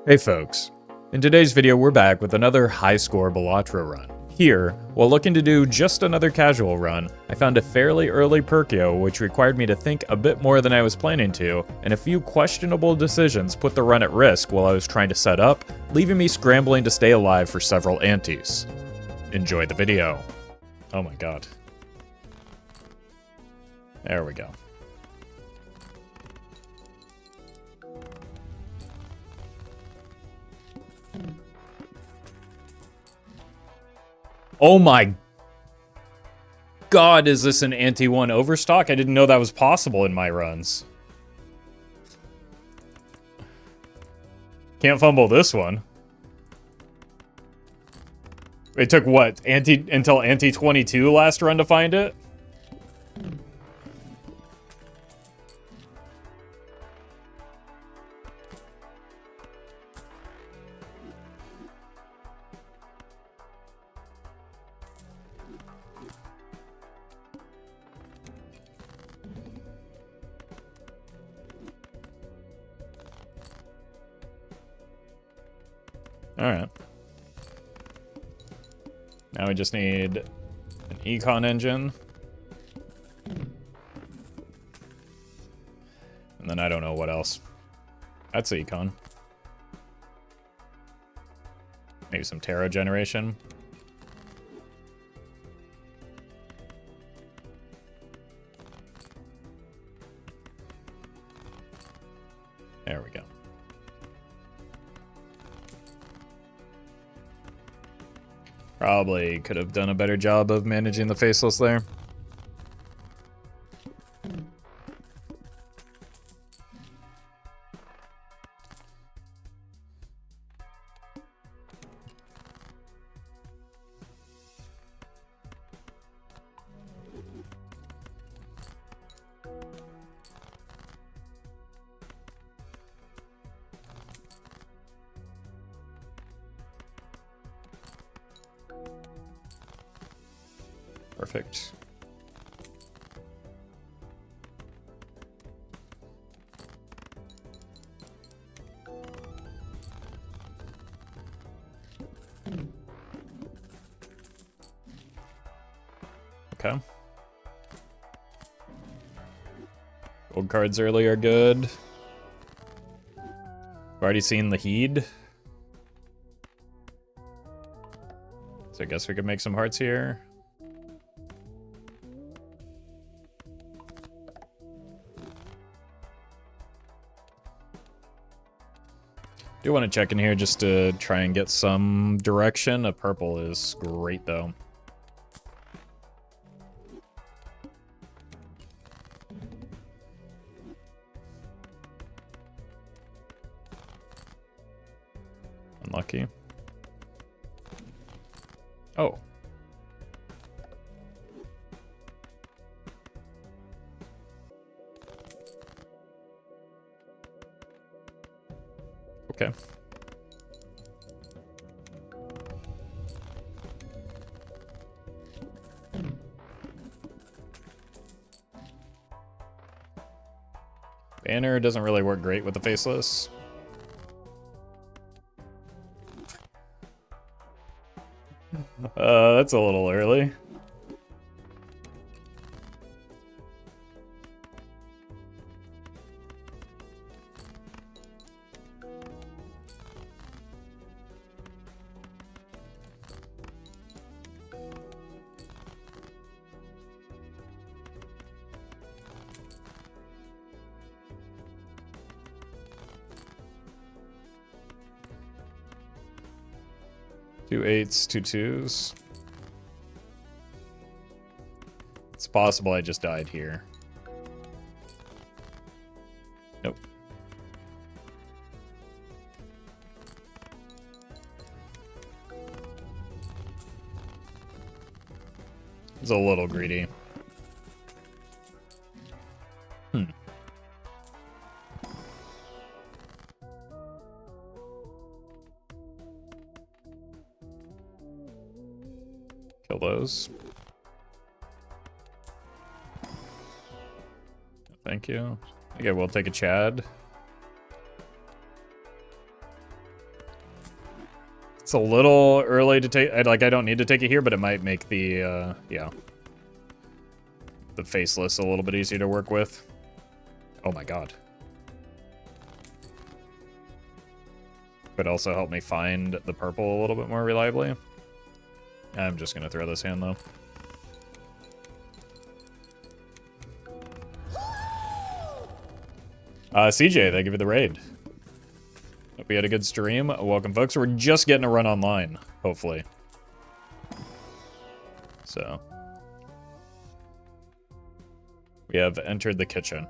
Hey folks, in today's video we're back with another high score Balatro run. Here, while looking to do just another casual run, I found a fairly early Perkeo which required me to think a bit more than I was planning to, and a few questionable decisions put the run at risk while I was trying to set up, leaving me scrambling to stay alive for several antes. Enjoy the video. Oh my god. There we go. Oh my god, is this an ante-1 overstock? I didn't know that was possible in my runs. Can't fumble this one. It took what, until ante 22 last run to find it? Alright. Now we just need an econ engine. And then I don't know what else. That's econ. Maybe some tarot generation. There we go. Probably could have done a better job of managing the faceless there. Perfect. Okay. Gold cards early are good. I've already seen the Heed. So I guess we could make some hearts here. Do want to check in here just to try and get some direction. A purple is great though. Unlucky. Oh. Okay. Banner doesn't really work great with the faceless. That's a little early. Two 8s, two 2s. It's possible I just died here. Nope. It's a little greedy. Kill those. Thank you. Okay, we'll take a Chad. It's a little early to take, I don't need to take it here, but it might make the, yeah. The faceless a little bit easier to work with. Oh my god. Could also help me find the purple a little bit more reliably. I'm just gonna throw this hand though. CJ, thank you for the raid. Hope you had a good stream. Welcome, folks. We're just getting a run online, hopefully. So. We have entered the kitchen.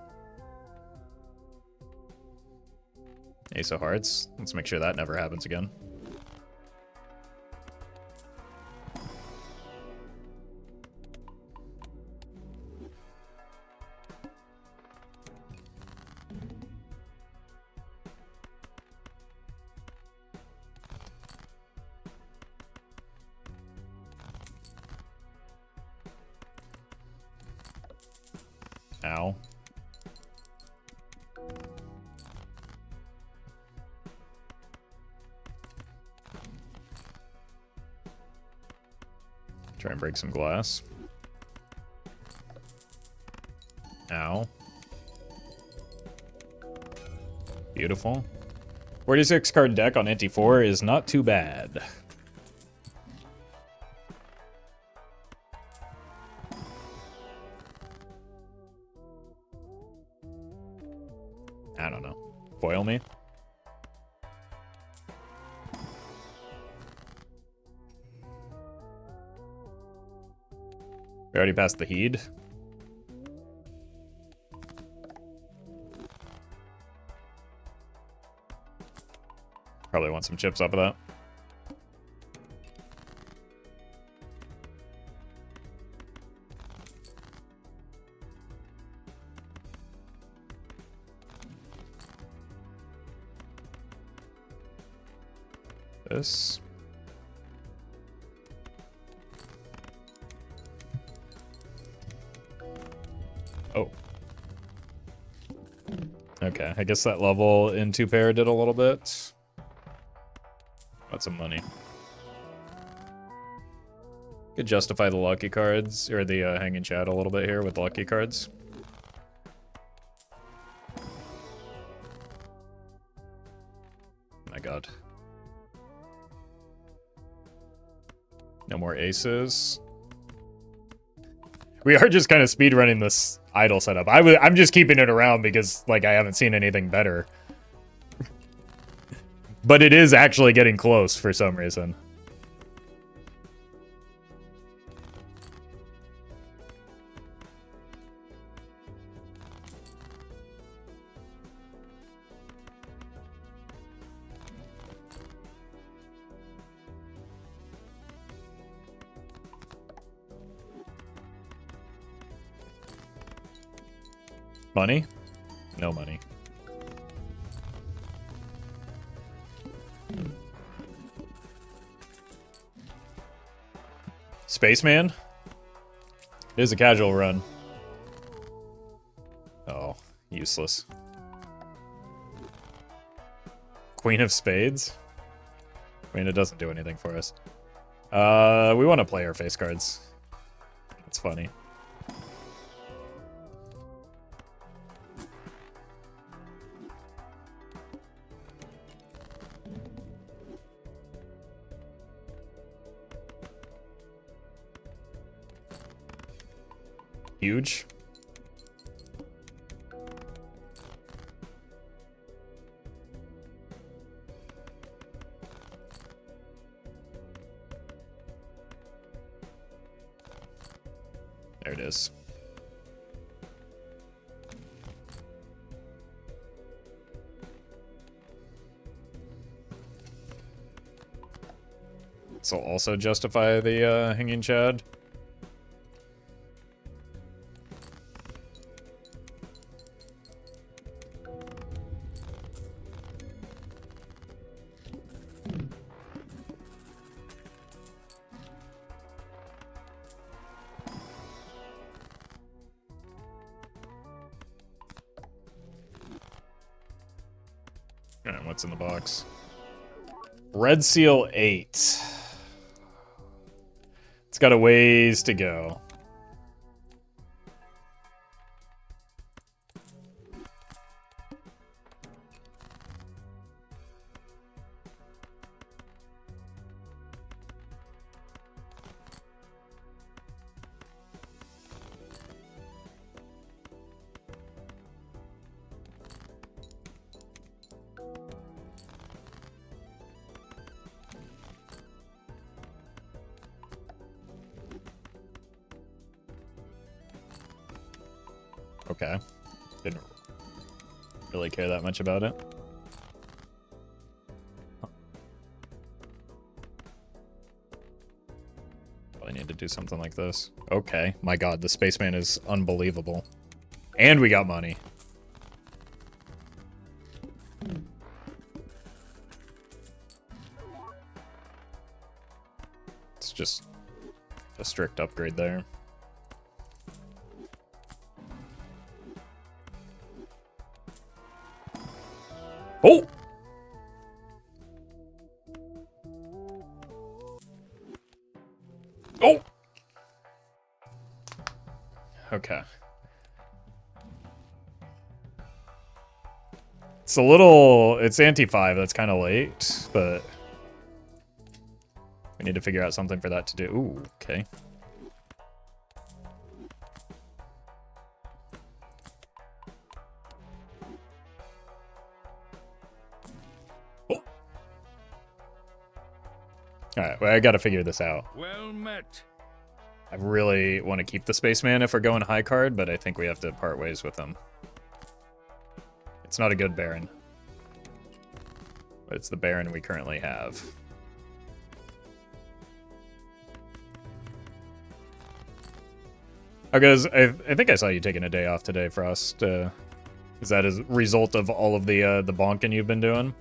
Ace of Hearts. Let's make sure that never happens again. Ow. Try and break some glass. Ow. Beautiful. 46 card deck on ante 4 is not too bad. I don't know. Foil me? We already passed the heed. Probably want some chips off of that. This. Oh. Okay, I guess that level in 2-pair did a little bit. Got some money. Could justify the lucky cards, or the hanging chat a little bit here with lucky cards. My god. No more aces. We are just kind of speedrunning this idle setup. I'm just keeping it around because, like, I haven't seen anything better. But it is actually getting close for some reason. Money? No money. Spaceman? It is a casual run. Oh, useless. Queen of Spades? I mean, it doesn't do anything for us. We want to play our face cards. It's funny. Huge. There it is. This will also justify the hanging chad. Alright, what's in the box? Red Seal 8. It's got a ways to go. Okay. Didn't really care that much about it. Probably need to do something like this. Okay. My god, the spaceman is unbelievable. And we got money. It's just a strict upgrade there. Oh! Oh! Okay. It's a little... It's ante-5, that's kind of late, but... we need to figure out something for that to do. Ooh, okay. Alright, well, I gotta figure this out. Well met. I really want to keep the spaceman if we're going high card, but I think we have to part ways with him. It's not a good Baron. But it's the Baron we currently have. Oh, guys, I think I saw you taking a day off today, Frost. Is that a result of all of the bonking you've been doing?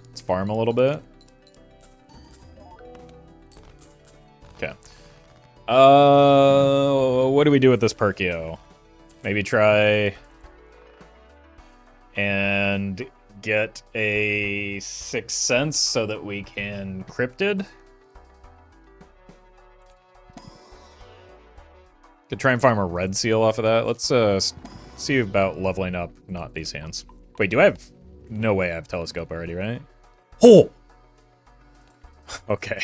Let's farm a little bit. Okay. What do we do with this Perkeo? Maybe try and get a Sixth Sense so that we can Cryptid. Could try and farm a Red Seal off of that. Let's see about leveling up not these hands. Wait, do I have... No way I have Telescope already, right? Oh! Okay.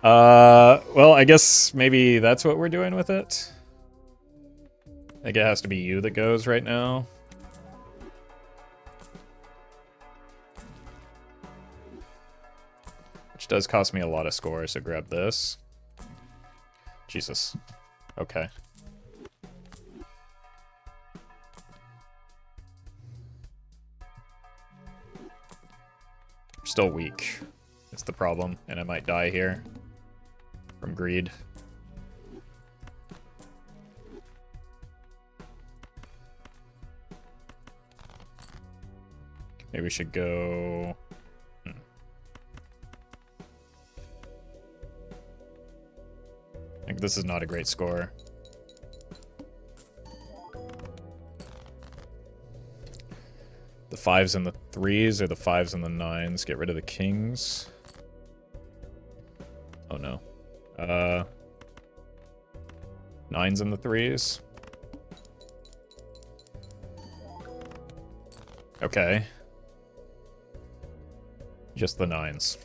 Well, I guess maybe that's what we're doing with it. I think it has to be you that goes right now. Which does cost me a lot of score, so grab this. Jesus. Okay. Still weak. That's the problem, and I might die here from greed. Maybe we should go... I think this is not a great score. The 5s and the 3s, or the 5s and the 9s. Get rid of the kings. Oh no. 9s and the 3s. Okay. Just the 9s.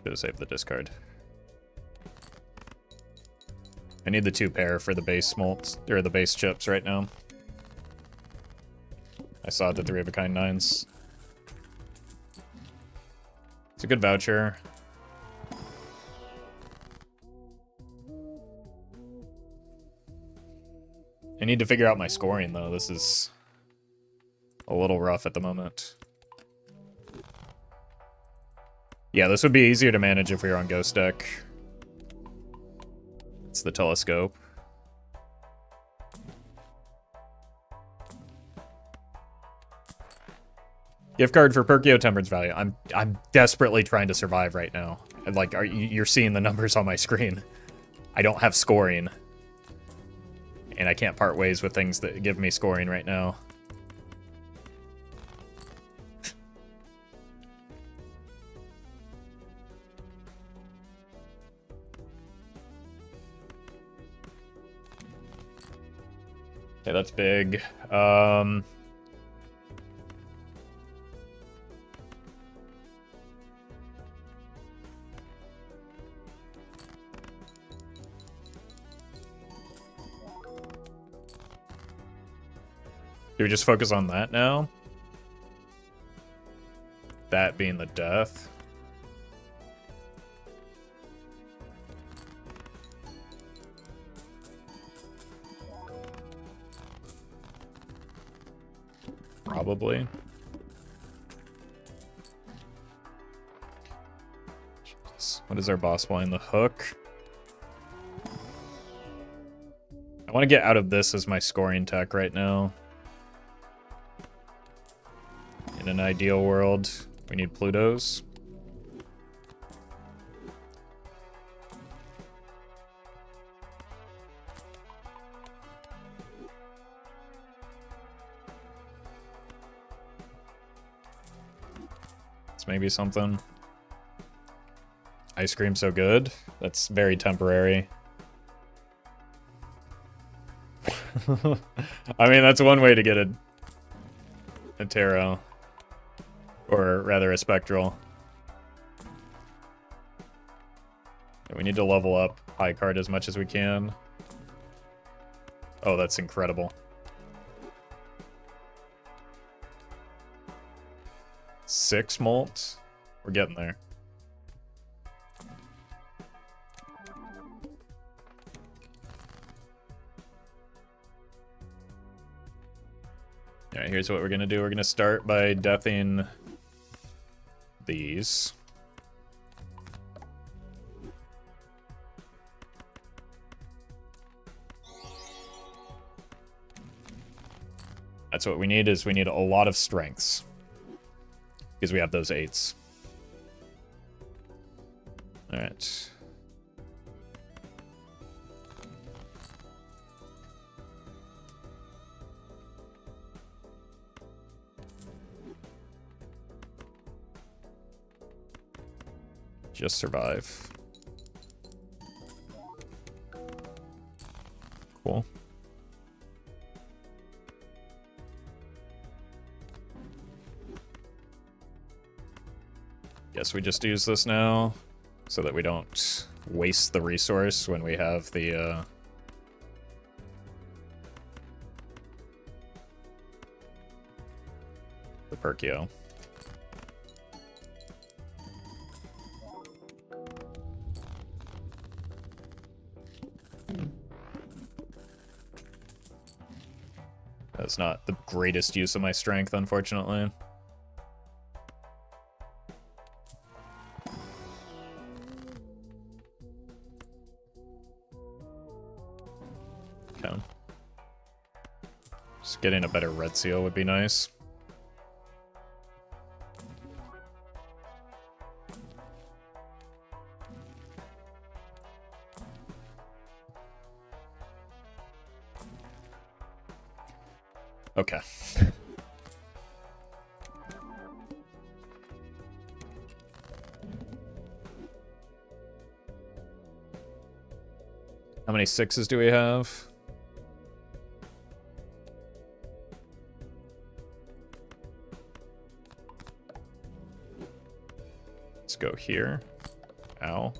Should have saved the discard. I need the 2 pair for the base smolts, or the base chips right now. I saw the 3 of a kind 9s. It's a good voucher. I need to figure out my scoring though. This is a little rough at the moment. Yeah, this would be easier to manage if we were on Ghost deck. It's the Telescope. Gift card for Perkeo Temperance Value. I'm desperately trying to survive right now. Like, you're seeing the numbers on my screen. I don't have scoring. And I can't part ways with things that give me scoring right now. Okay, that's big. Do we just focus on that now? That being the death. Probably. Jeez. What is our boss blind? The hook. I want to get out of this as my scoring tech right now. In an ideal world, we need Plutos. It's maybe something. Ice cream so good. That's very temporary. I mean, that's one way to get a tarot. Or rather a spectral. We need to level up high card as much as we can. Oh, that's incredible. Six molt? We're getting there. Alright, here's what we're gonna do. We're gonna start by deathing these. That's what we need, is we need a lot of strengths. Because we have those 8s. Alright. Just survive. Cool. Guess we just use this now so that we don't waste the resource when we have the Perkeo. That's not the greatest use of my strength, unfortunately. Okay. Just getting a better red seal would be nice. Okay. How many 6s do we have? Let's go here. Ow.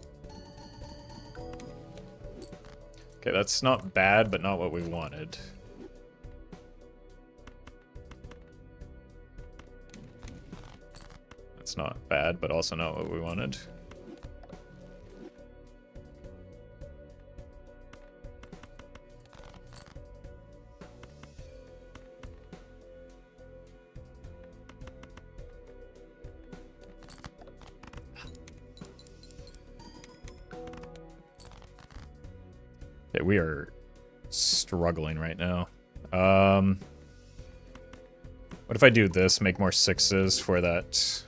Okay, that's not bad, but not what we wanted. That's not bad, but also not what we wanted. Okay, we are struggling right now. What if I do this, make more 6s for that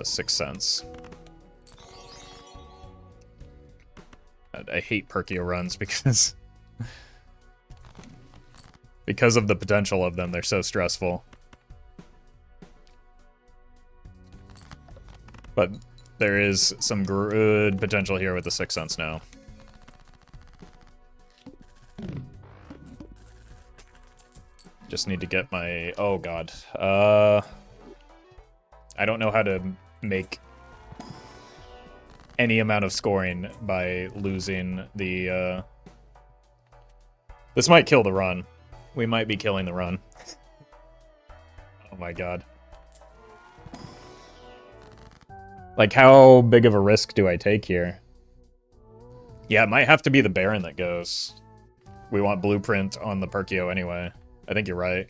6 cents? I hate Perkeo runs because of the potential of them. They're so stressful. But there is some good potential here with the 6 cents now. Just need to get my... Oh, God. I don't know how to make any amount of scoring by losing the... This might kill the run. We might be killing the run. Oh, my God. Like, how big of a risk do I take here? Yeah, it might have to be the Baron that goes. We want blueprint on the Perkeo anyway. I think you're right.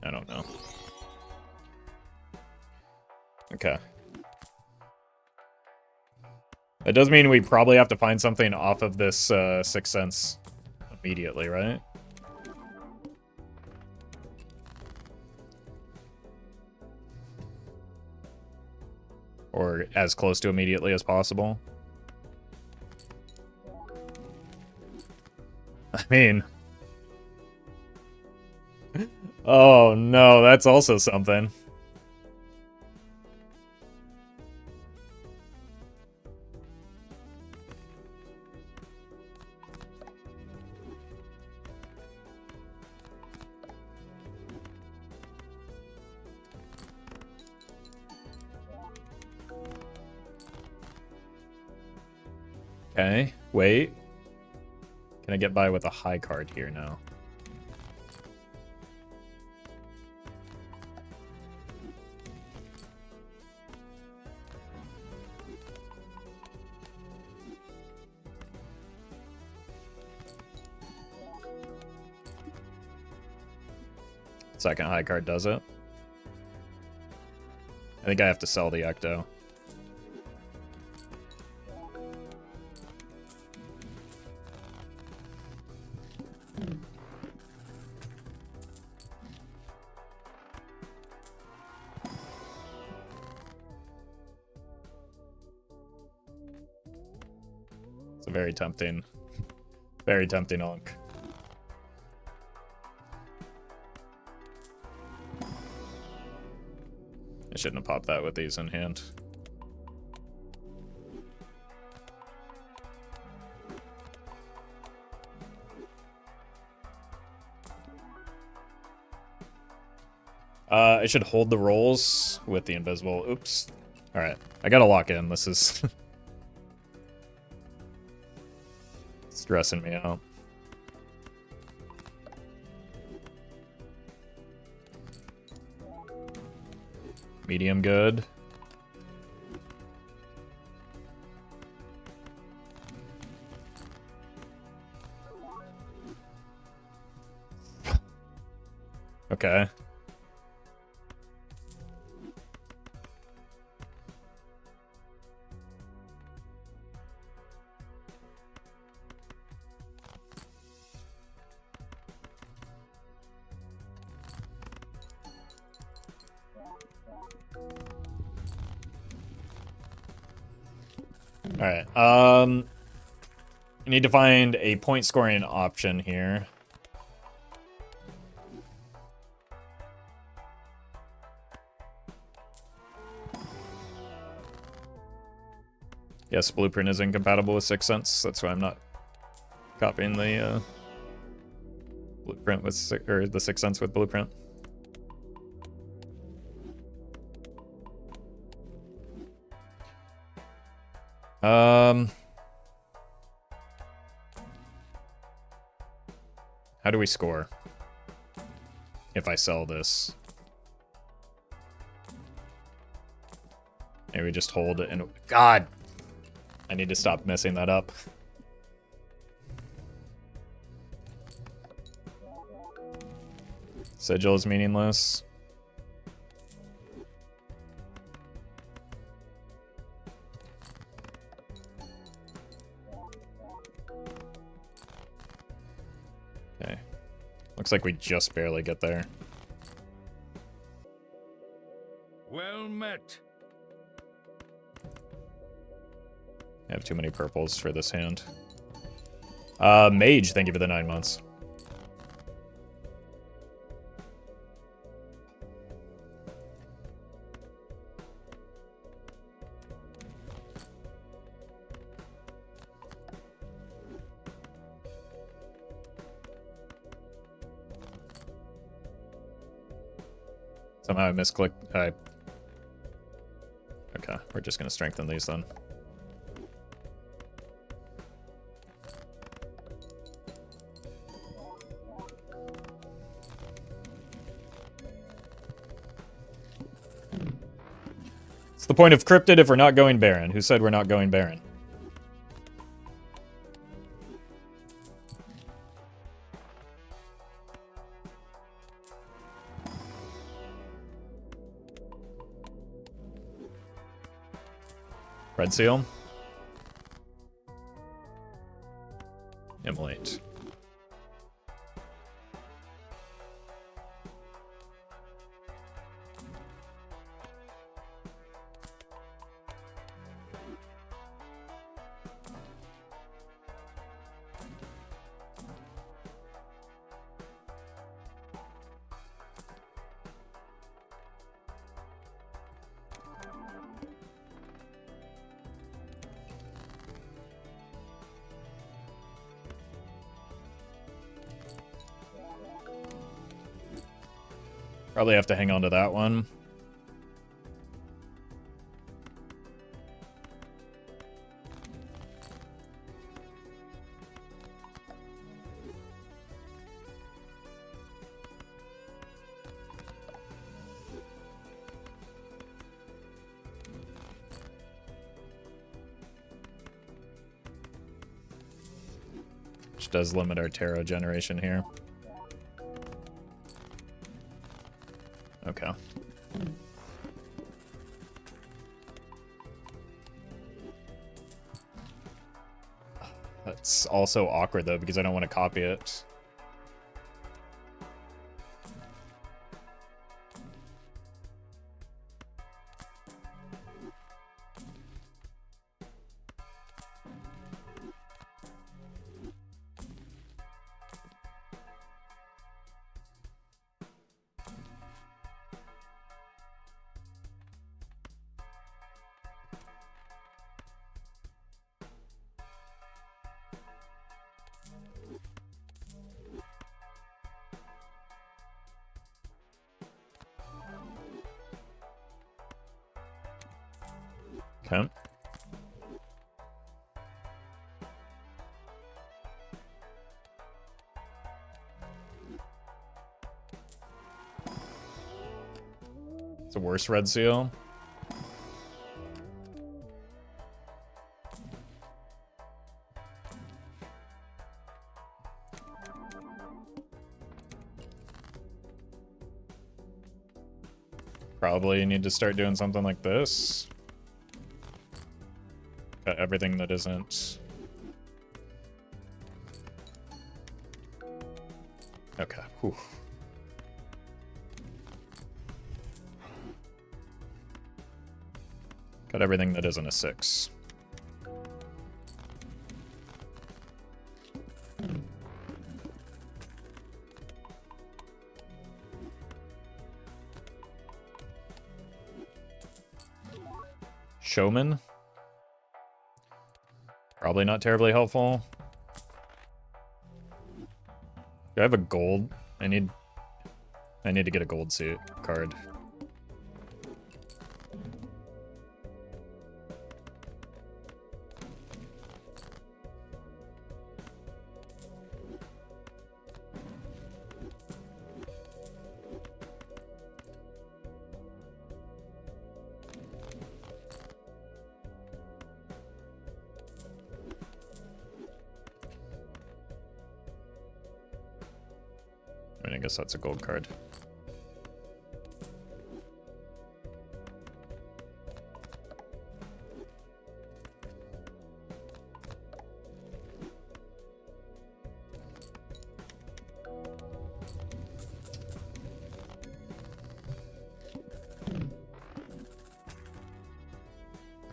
I don't know. Okay. That does mean we probably have to find something off of this 6 cents immediately, right? Or as close to immediately as possible. I mean... Oh no, that's also something. Okay, wait. Can I get by with a high card here now? Second high card does it. I think I have to sell the Ecto. It's a very tempting unk. I shouldn't have popped that with these in hand. I should hold the rolls with the invisible. Oops. Alright. I gotta lock in. This is stressing me out. Medium good. Okay. Alright, I need to find a point scoring option here. Yes, blueprint is incompatible with 6 cents. That's why I'm not copying the blueprint with the 6 cents with blueprint. How do we score if I sell this? Maybe we just hold it and... God! I need to stop messing that up. Sigil is meaningless. Okay. Looks like we just barely get there. Well met. I have too many purples for this hand. Mage, thank you for the 9 months. Somehow I misclicked. Okay, we're just gonna strengthen these then. It's the point of cryptid if we're not going Baron. Who said we're not going Baron? Red Seal. Immolate. Probably have to hang on to that one. Which does limit our tarot generation here. Okay. That's also awkward though, because I don't want to copy it. Okay. It's a worse red seal. Probably need to start doing something like this. Got everything that isn't. Okay. Whew. Got everything that isn't a 6. Showman. Probably not terribly helpful. Do I have a gold? I need to get a gold suit card. I mean, I guess that's a gold card.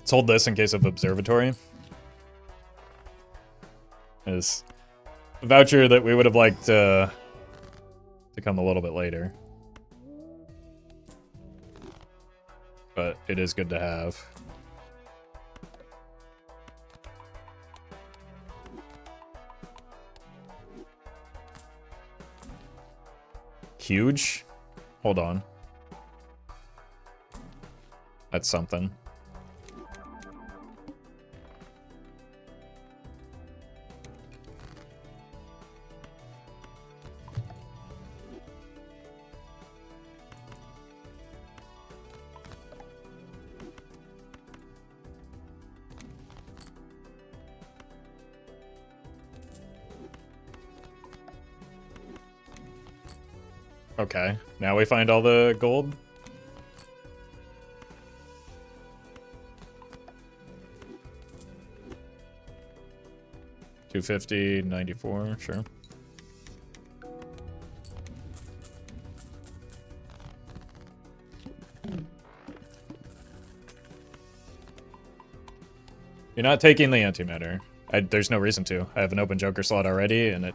Let's hold this in case of observatory. Is a voucher that we would have liked to come a little bit later. But it is good to have. Huge? Hold on. That's something. Okay, now we find all the gold. $250, 94, sure. You're not taking the antimatter. There's no reason to. I have an open Joker slot already, and it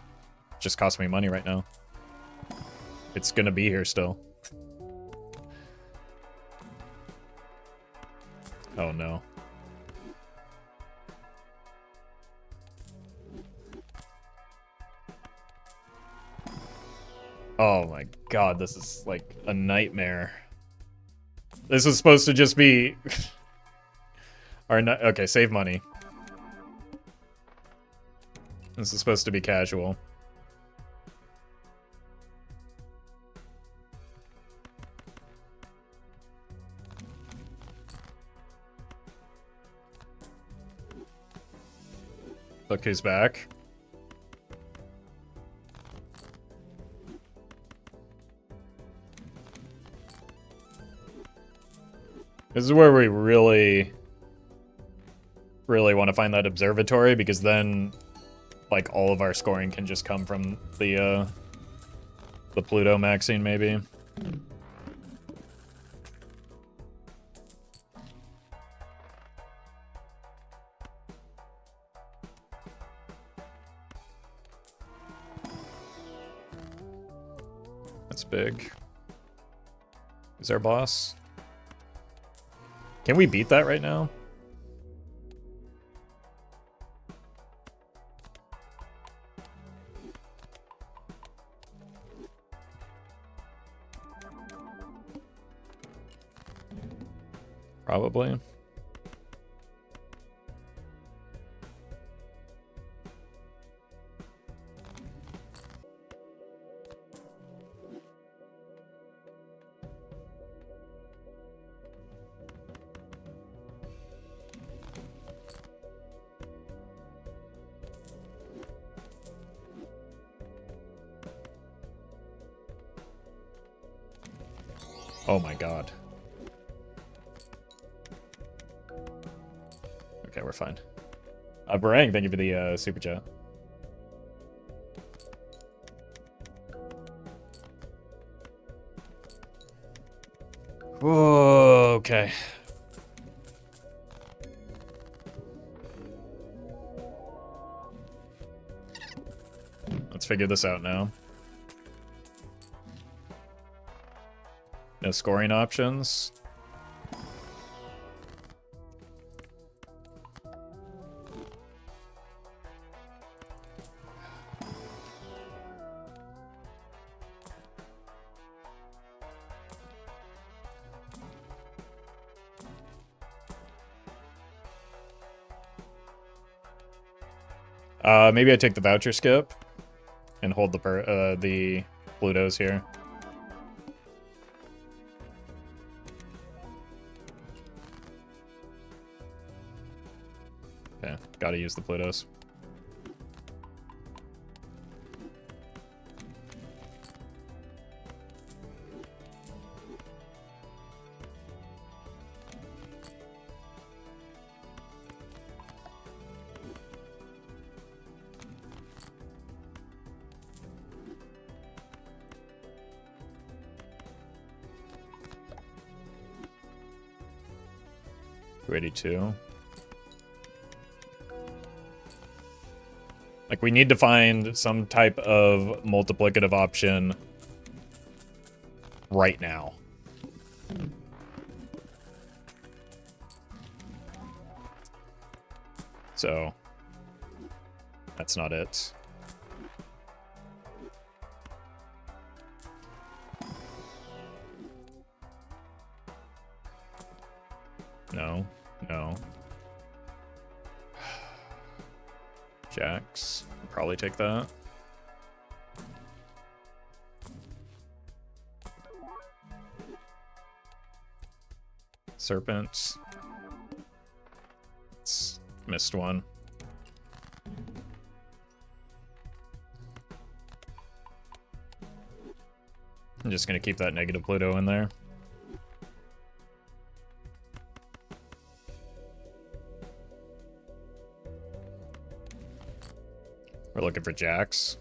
just costs me money right now. It's gonna be here still. Oh no. Oh my god, this is like a nightmare. This is supposed to just be... Okay, save money. This is supposed to be casual. Look who's back. This is where we really want to find that observatory, because then like all of our scoring can just come from the Pluto maxing maybe. That's big. Who's our boss? Can we beat that right now? Probably. Oh my god. Okay, we're fine. Barang, thank you for the super chat. Whoa, okay. Let's figure this out now. No scoring options. Maybe I take the voucher skip and hold the Plutos here. Yeah, gotta use the Plutos. 282. Like, we need to find some type of multiplicative option right now. So, that's not it. No, no. Jacks. Probably take that. Serpent. It's missed one. I'm just gonna keep that negative Pluto in there. We're looking for jacks.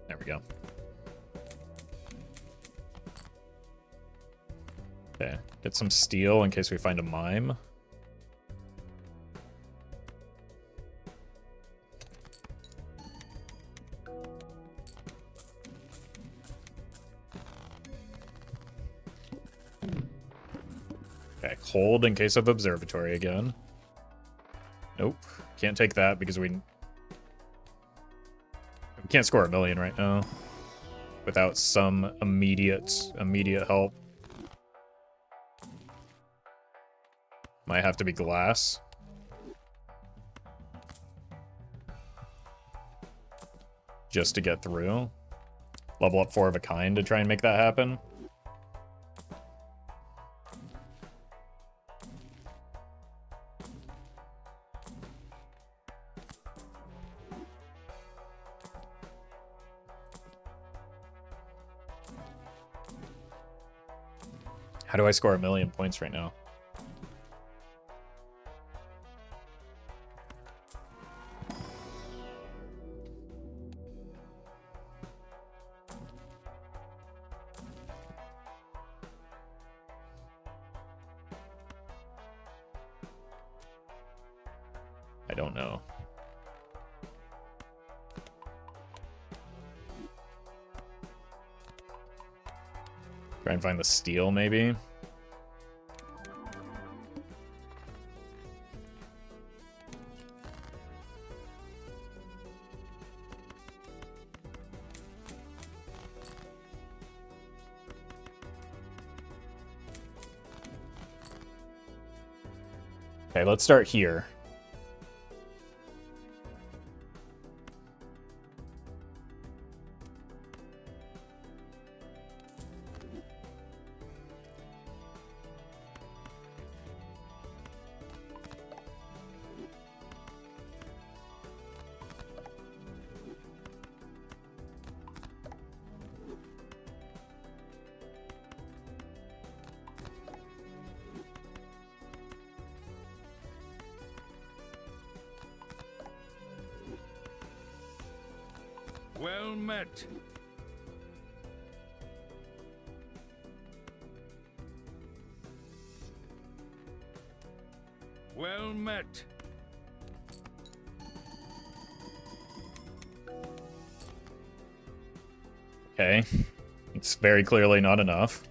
There we go. Okay, get some steel in case we find a mime. Okay, hold in case of observatory again. Nope, can't take that because we can't score a million right now without some immediate help. Might have to be glass. Just to get through. Level up 4 of a kind to try and make that happen. How do I score a million points right now? I don't know. Try and find the steel, maybe. Okay, let's start here. Well met. Well met. Okay. It's very clearly not enough.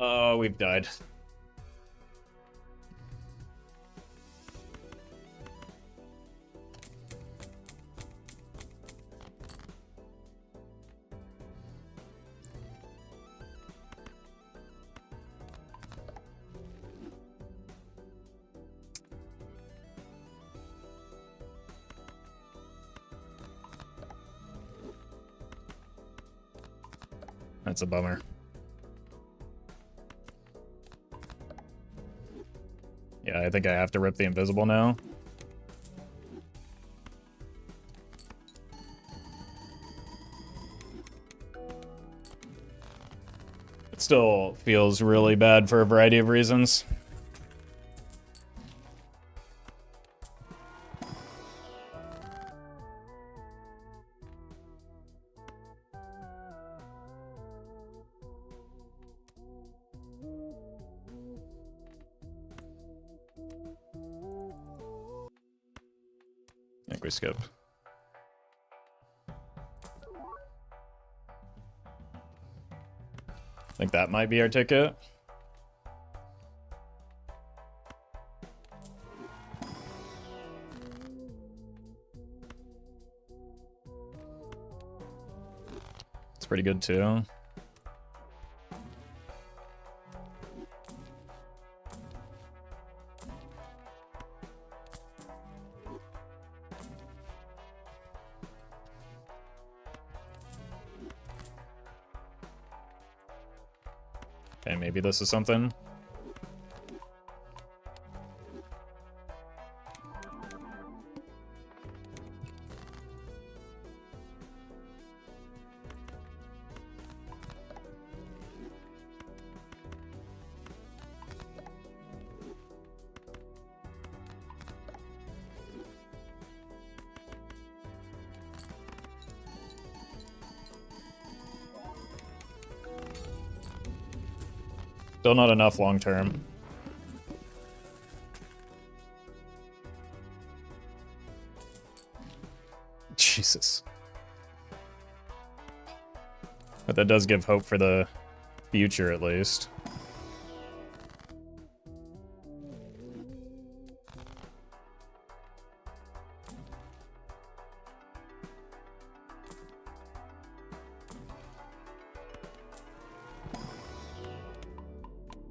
Oh, we've died. That's a bummer. Yeah, I think I have to rip the invisible now. It still feels really bad for a variety of reasons. I think we skip. I think that might be our ticket. It's pretty good too. Okay, maybe this is something. Still not enough long term. Jesus. But that does give hope for the future, at least.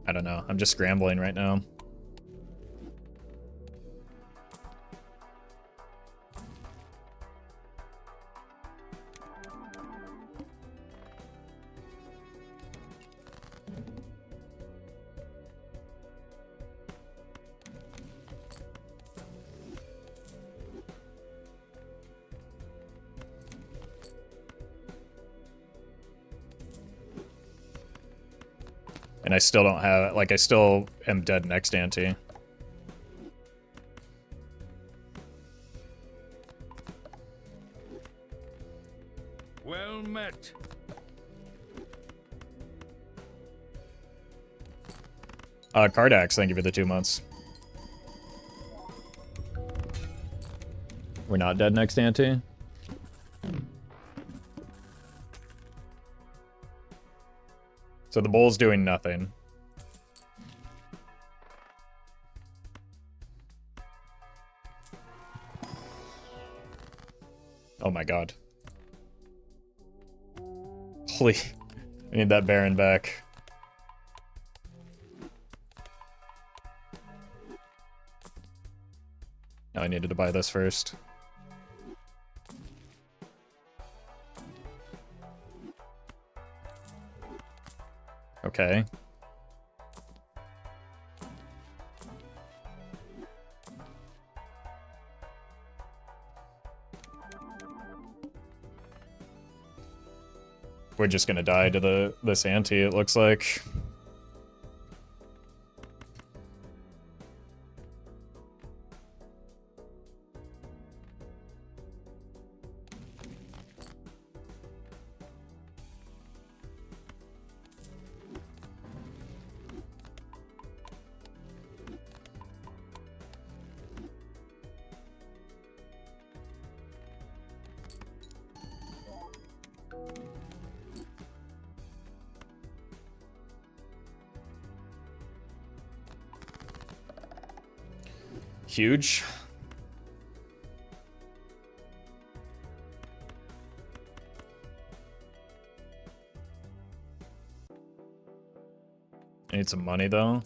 I don't know. I'm just scrambling right now. And I still don't have, like, I still am dead next ante. Well met. Cardax, thank you for the 2 months. We're not dead next ante? So the bull's doing nothing. Oh my god. Holy. I need that Baron back. No, I needed to buy this first. Okay. We're just gonna die to this ante, it looks like. Huge. I need some money though.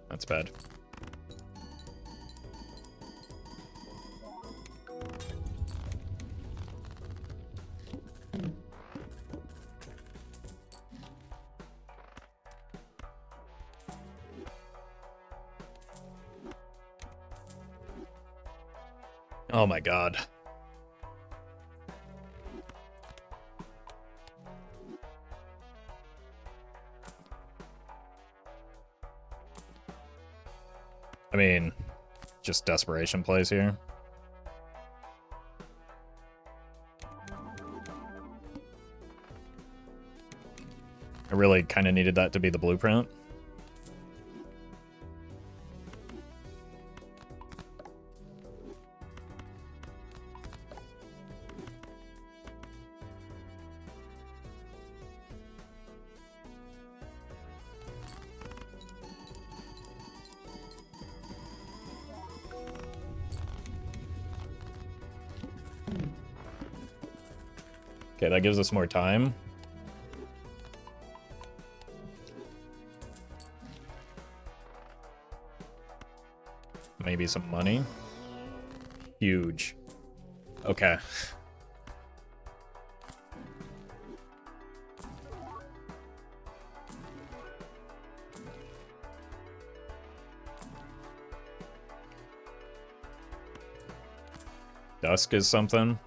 That's bad. Oh my god. I mean, just desperation plays here. I really kind of needed that to be the blueprint. Okay, that gives us more time. Maybe some money. Huge. Okay. Dusk is something.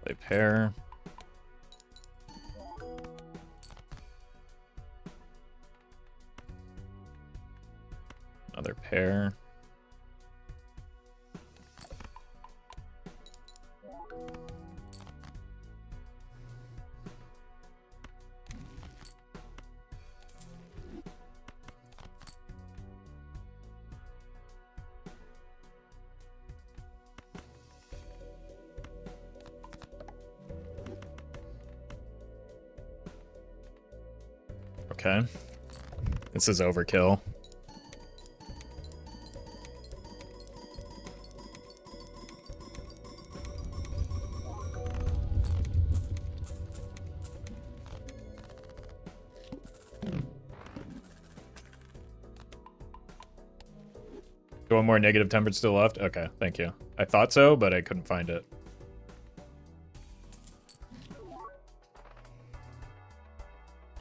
Play pair. Another pair. Okay. This is overkill. One more negative tempered still left? Okay, thank you. I thought so, but I couldn't find it.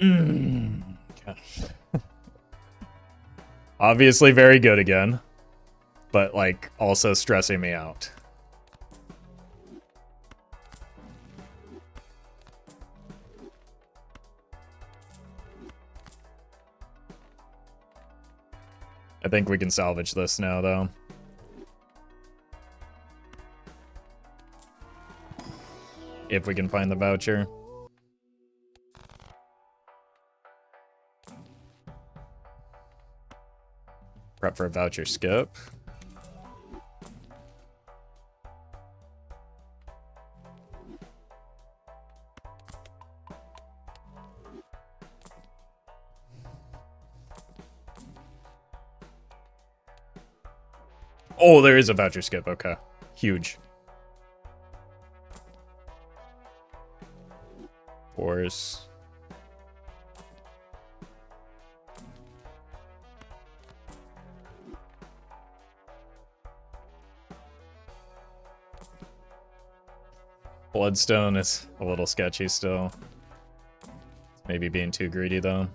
Okay. Obviously very good again, but like also stressing me out. I think we can salvage this now, though. If we can find the voucher. Prep for a voucher skip. Oh, there is a voucher skip. Okay. Huge. Force. Bloodstone is a little sketchy still. Maybe being too greedy, though.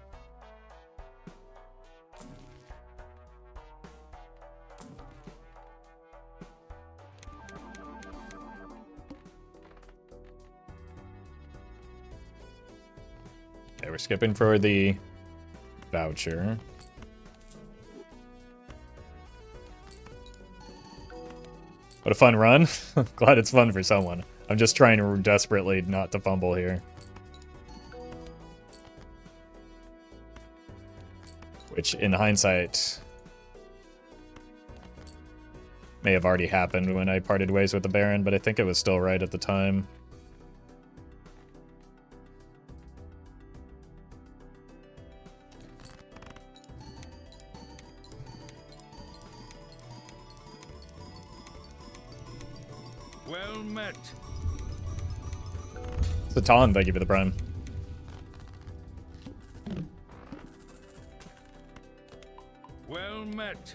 Okay, we're skipping for the voucher. What a fun run. Glad it's fun for someone. I'm just trying to desperately not to fumble here. Which, in hindsight, may have already happened when I parted ways with the Baron, but I think it was still right at the time. Well met. Satan, thank you for the prime. Well met.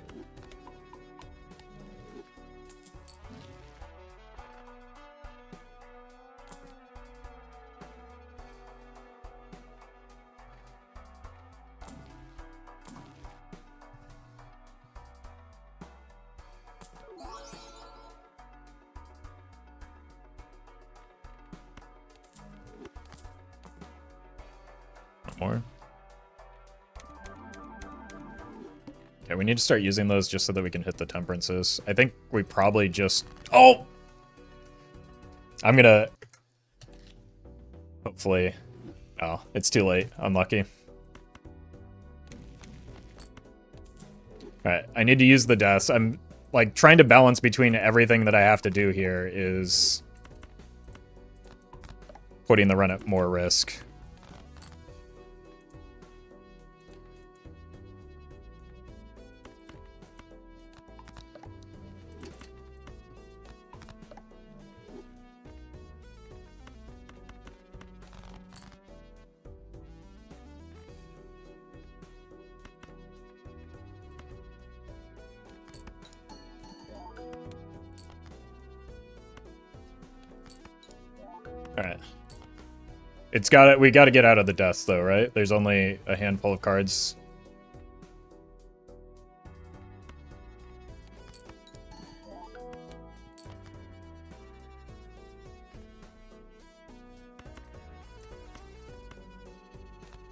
More. Okay, we need to start using those just so that we can hit the temperances. I think we probably just... Oh! I'm gonna... Hopefully... Oh, it's too late. Unlucky. Alright, I need to use the deaths. I'm, like, trying to balance between everything that I have to do here is... putting the run at more risk. Alright. It's got we gotta get out of the dust though, right? There's only a handful of cards.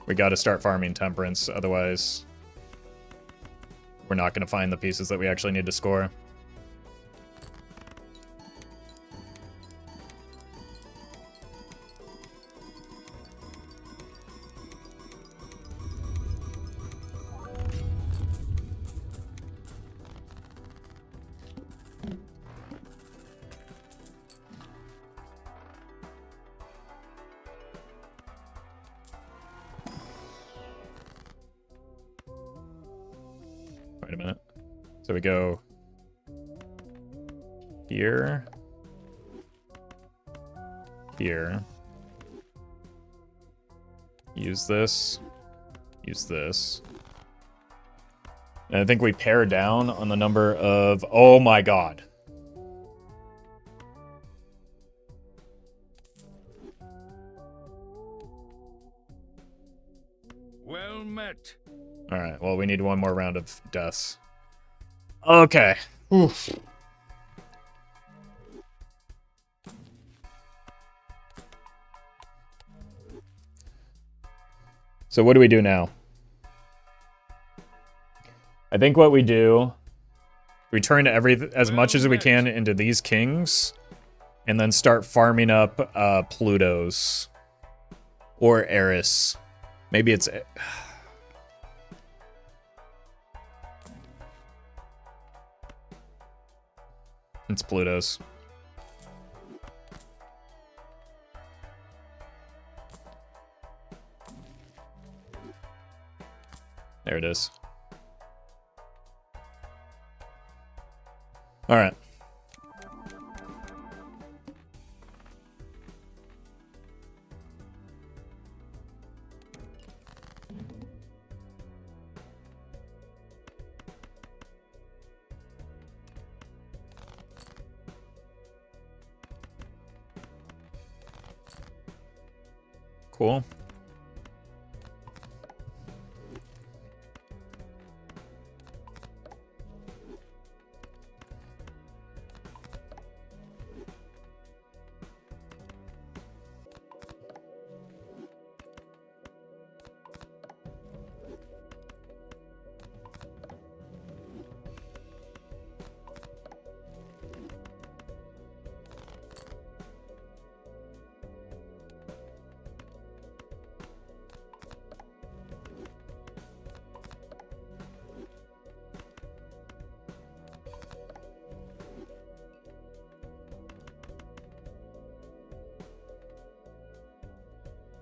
We gotta start farming temperance, otherwise we're not gonna find the pieces that we actually need to score. Wait a minute. So we go here, here, use this, and I think we pare down on the number of, oh my god. Well met. Alright, well, we need one more round of deaths. Okay. Oof. So what do we do now? I think what we do, we turn as much as we can into these kings, and then start farming up Plutos. Or Eris. Maybe it's... It's Pluto's. There it is. All right. Cool.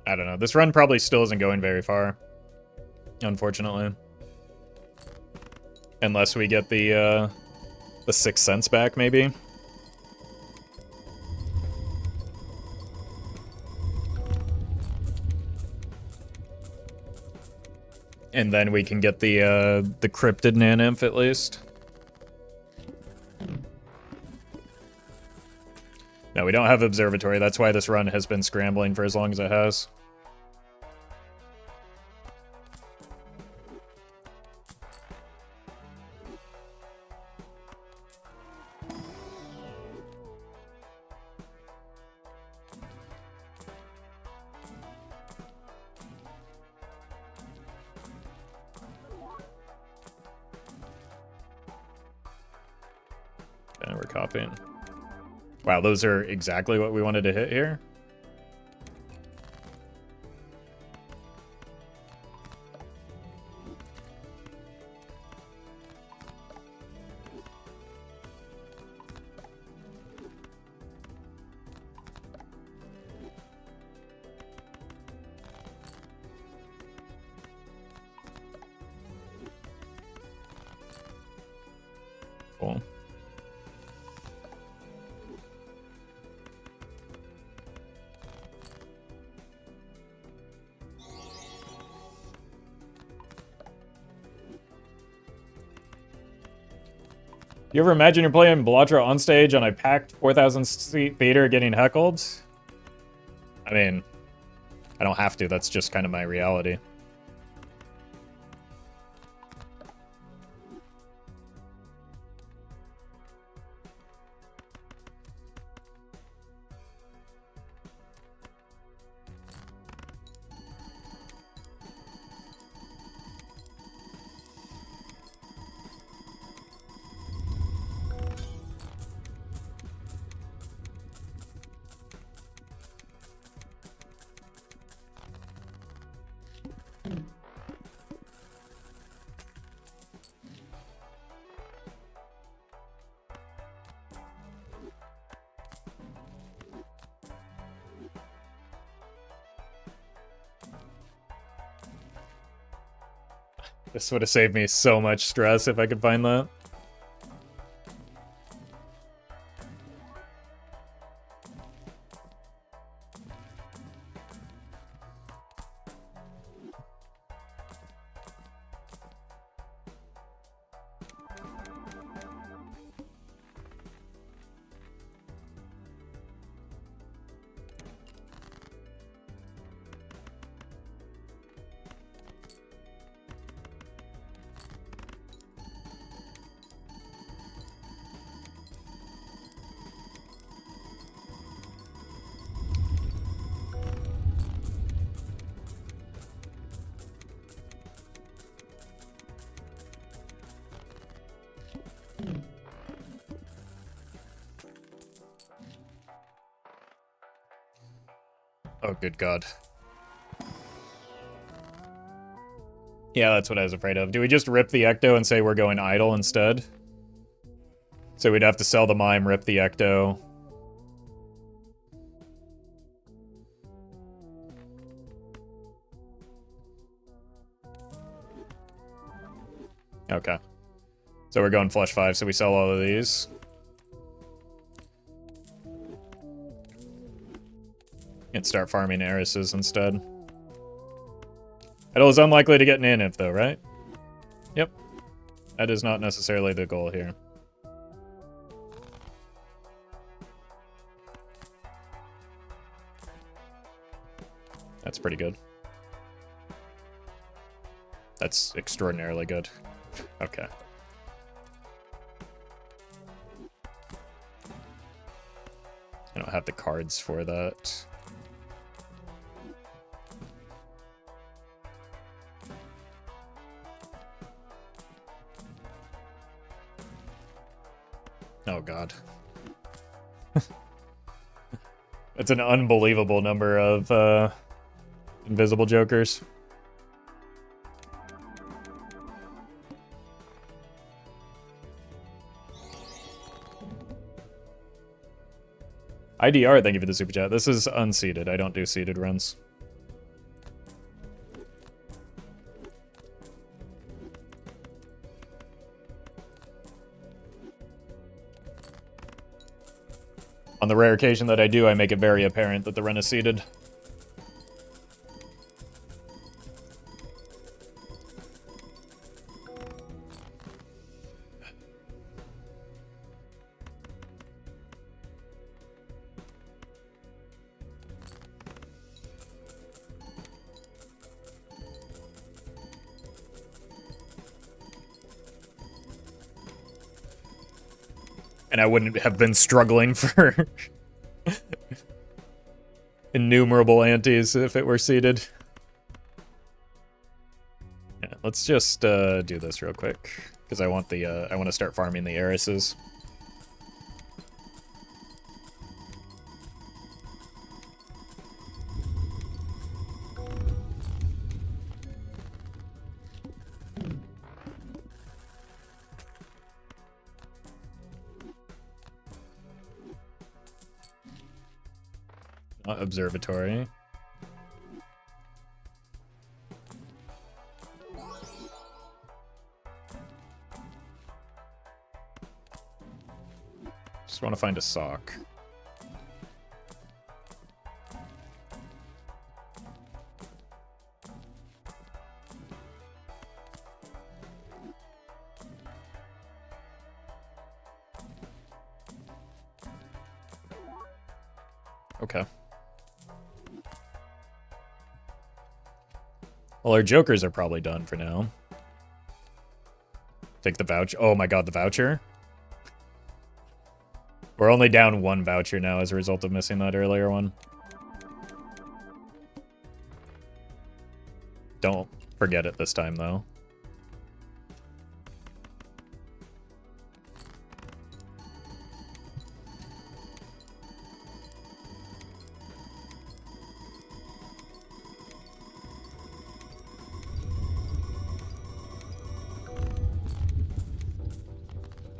I don't know. This run probably still isn't going very far, unfortunately. Unless we get the 6 cents back, maybe. And then we can get the cryptid Nanymph at least. No, we don't have Observatory. That's why this run has been scrambling for as long as it has. And we're copying. Wow, those are exactly what we wanted to hit here. Cool. You ever imagine you're playing Balatro on stage on a packed 4,000-seat theater getting heckled? I mean, I don't have to. That's just kind of my reality. This would have saved me so much stress if I could find that. Oh, good God. Yeah, that's what I was afraid of. Do we just rip the Ecto and say we're going idle instead? So we'd have to sell the mime, rip the Ecto. Okay. So we're going flush 5, so we sell all of these. And start farming heiresses instead. Idle is unlikely to get Nanymph though, right? Yep. That is not necessarily the goal here. That's pretty good. That's extraordinarily good. Okay. I don't have the cards for that. Oh, God. That's an unbelievable number of invisible jokers. IDR, thank you for the super chat. This is unseeded. I don't do seeded runs. On the rare occasion that I do, I make it very apparent that the run is seeded. And I wouldn't have been struggling for innumerable antes if it were seeded. Yeah, let's just do this real quick because I want the I want to start farming the heiresses. Observatory. Just want to find a sock. Okay. Well, our jokers are probably done for now. Take the voucher. Oh my god, the voucher? We're only down one voucher now as a result of missing that earlier one. Don't forget it this time, though.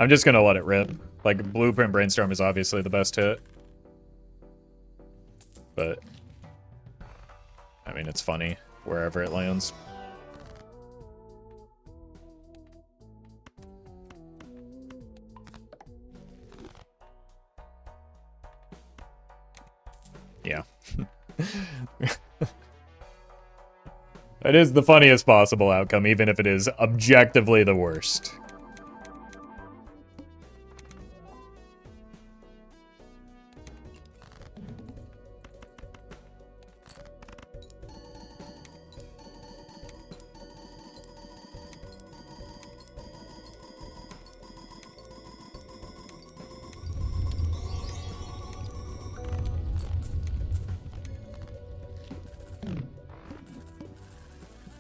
I'm just gonna let it rip. Like, Blueprint Brainstorm is obviously the best hit. But, I mean, it's funny wherever it lands. Yeah. It is the funniest possible outcome, even if it is objectively the worst.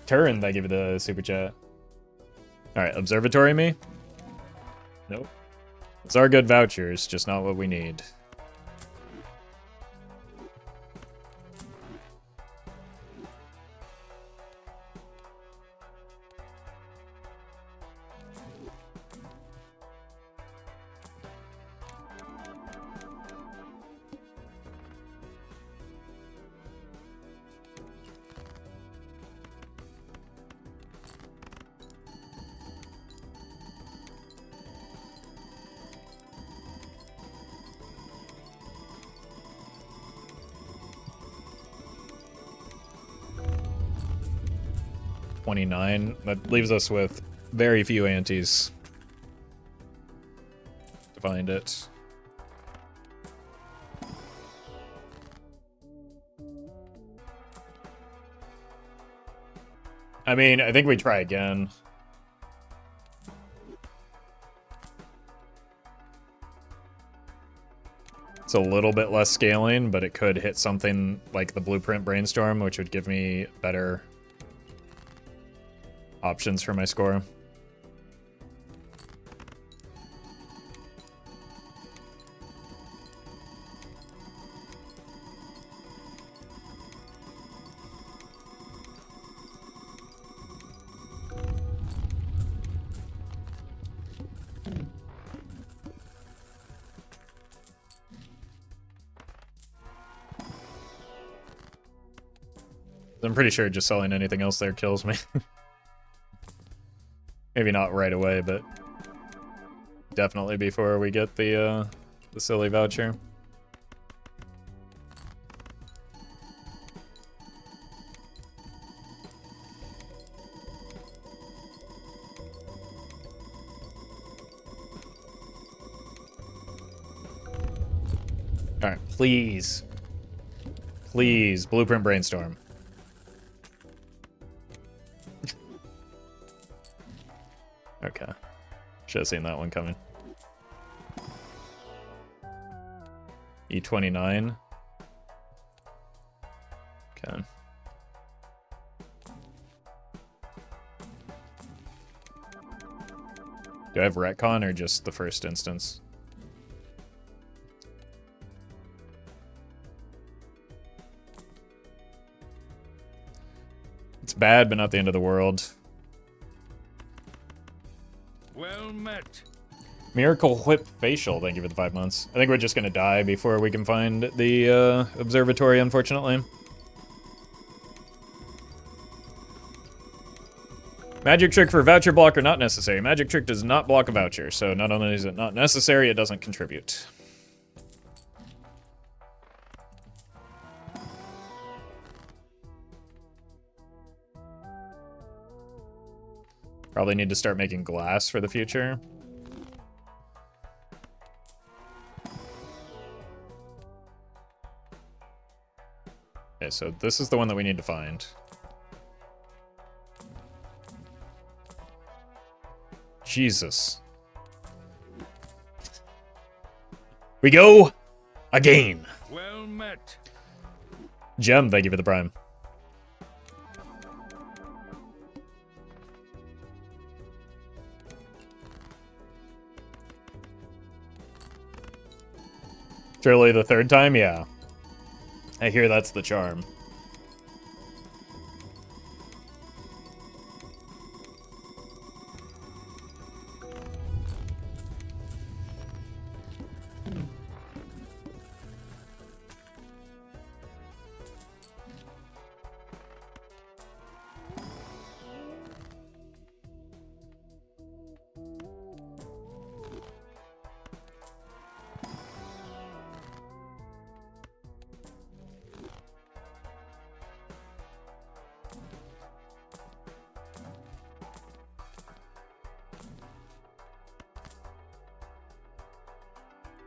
Turin, thank you for the super chat. Alright, observatory me? Nope. It's our good vouchers, just not what we need. That leaves us with very few antes to find it. I mean, I think we try again. It's a little bit less scaling, but it could hit something like the Blueprint Brainstorm, which would give me better options for my score. I'm pretty sure just selling anything else there kills me. Maybe not right away, but definitely before we get the silly voucher. All right, please. Please, Blueprint Brainstorm. Okay. Should have seen that one coming. E29. Okay. Do I have retcon or just the first instance? It's bad, but not the end of the world. Well met. Miracle Whip Facial, thank you for the 5 months. I think we're just gonna die before we can find the observatory, unfortunately. Magic trick for voucher blocker not necessary. Magic trick does not block a voucher, so not only is it not necessary, it doesn't contribute. Probably need to start making glass for the future. Okay, so this is the one that we need to find. Jesus. We go again. Well met. Gem, thank you for the prime. Surely the third time? Yeah. I hear that's the charm.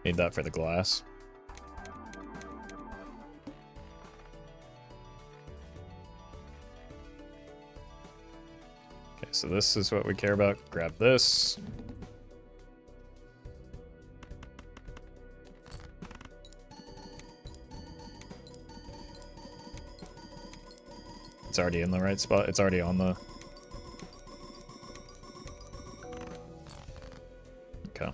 Need that for the glass. Okay, so this is what we care about. Grab this. It's already in the right spot. It's already on the... Okay.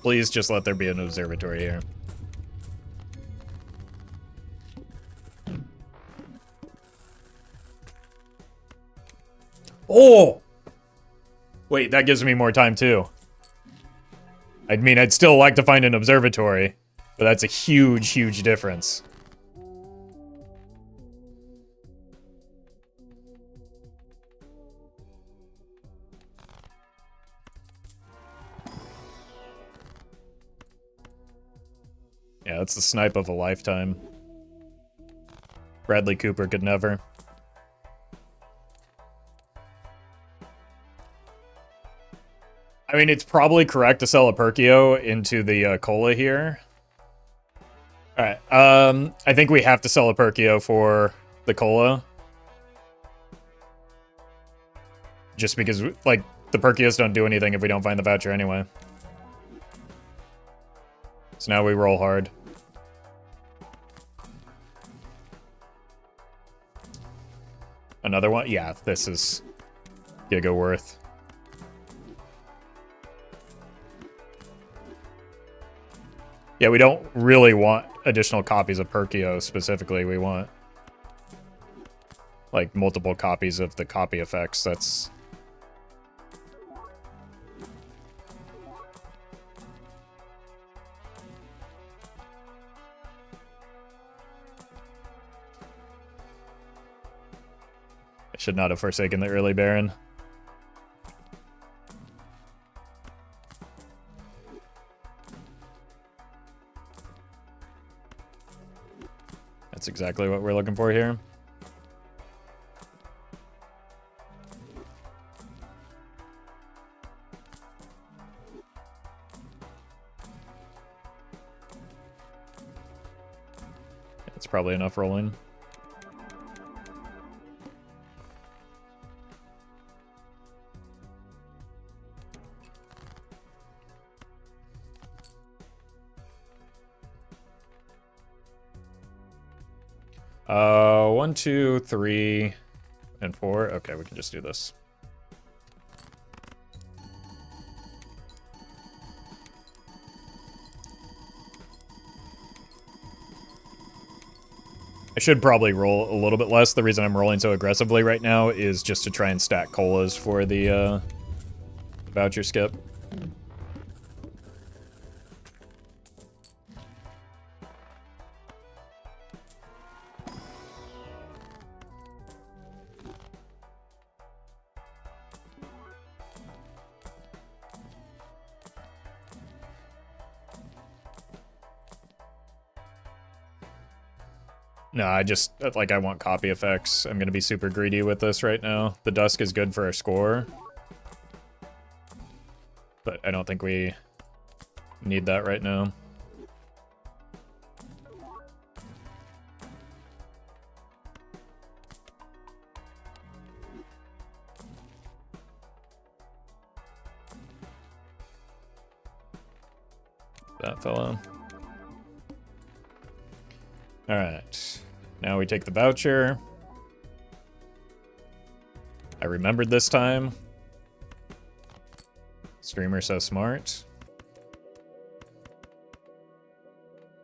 Please just let there be an observatory here. Oh! Wait, that gives me more time too. I mean, I'd still like to find an observatory, but that's a huge, huge difference. Yeah, that's the snipe of a lifetime. Bradley Cooper could never. I mean, it's probably correct to sell a Perkeo into the cola here. Alright, I think we have to sell a Perkeo for the cola. Just because, like, the Perkeos don't do anything if we don't find the voucher anyway. So now we roll hard. Another one? Yeah, this is giga worth. Yeah, we don't really want additional copies of Perkeo specifically. We want, like, multiple copies of the copy effects. That's... should not have forsaken the early Baron. That's exactly what we're looking for here. It's probably enough rolling. One, two, three, and four. Okay, we can just do this. I should probably roll a little bit less. The reason I'm rolling so aggressively right now is just to try and stack colas for the voucher skip. No, I just, like, I want copy effects. I'm gonna be super greedy with this right now. The Dusk is good for our score. But I don't think we need that right now. That fellow. Alright. Now we take the voucher. I remembered this time. Streamer so smart.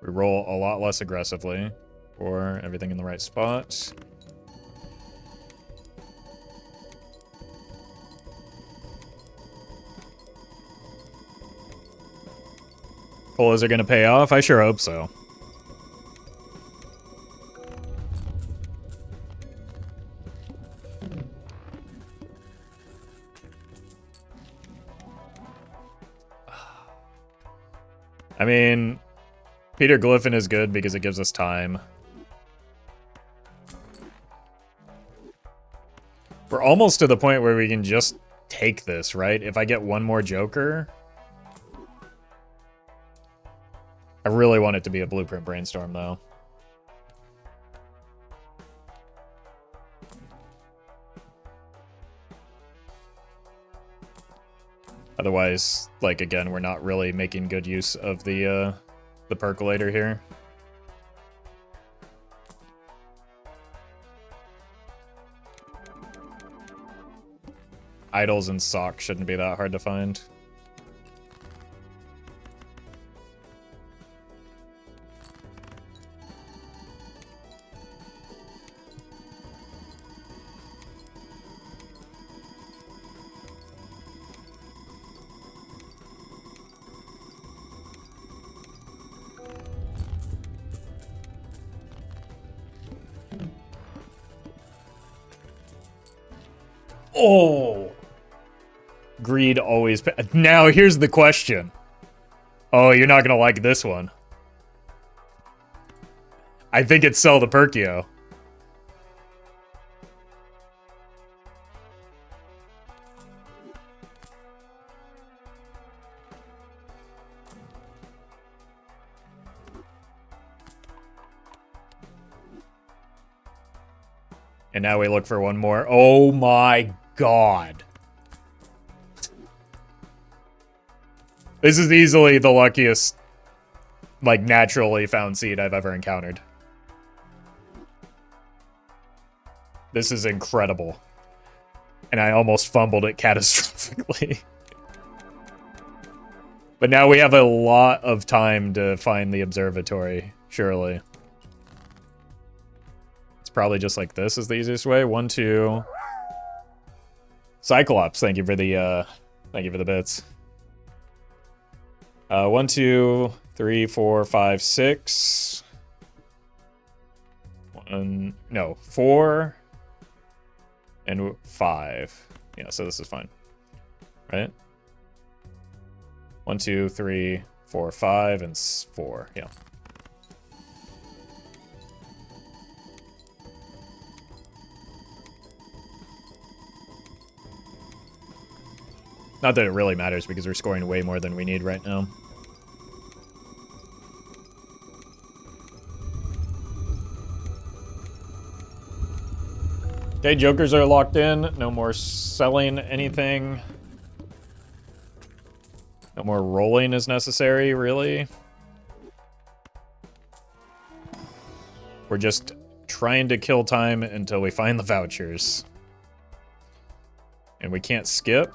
We roll a lot less aggressively for everything in the right spot. Colas are gonna pay off? I sure hope so. I mean, Peter Glyphin is good because it gives us time. We're almost to the point where we can just take this, right? If I get one more Joker. I really want it to be a Blueprint Brainstorm, though. Otherwise, like, again, we're not really making good use of the percolator here. Idols and socks shouldn't be that hard to find. Oh! Greed always... Now, here's the question. Oh, you're not gonna like this one. I think it's sell the Perkeo. And now we look for one more. Oh my god. This is easily the luckiest, like, naturally found seed I've ever encountered. This is incredible. And I almost fumbled it catastrophically. But now we have a lot of time to find the observatory, surely. It's probably just like this is the easiest way. 1, 2. Cyclops, thank you for the bits. 1, 2, 3, 4, 5, 6. 4. And 5. Yeah, so this is fine. Right? 1, 2, 3, 4, 5, and 4. Yeah. Not that it really matters because we're scoring way more than we need right now. Okay, jokers are locked in. No more selling anything. No more rolling is necessary, really. We're just trying to kill time until we find the vouchers. And we can't skip,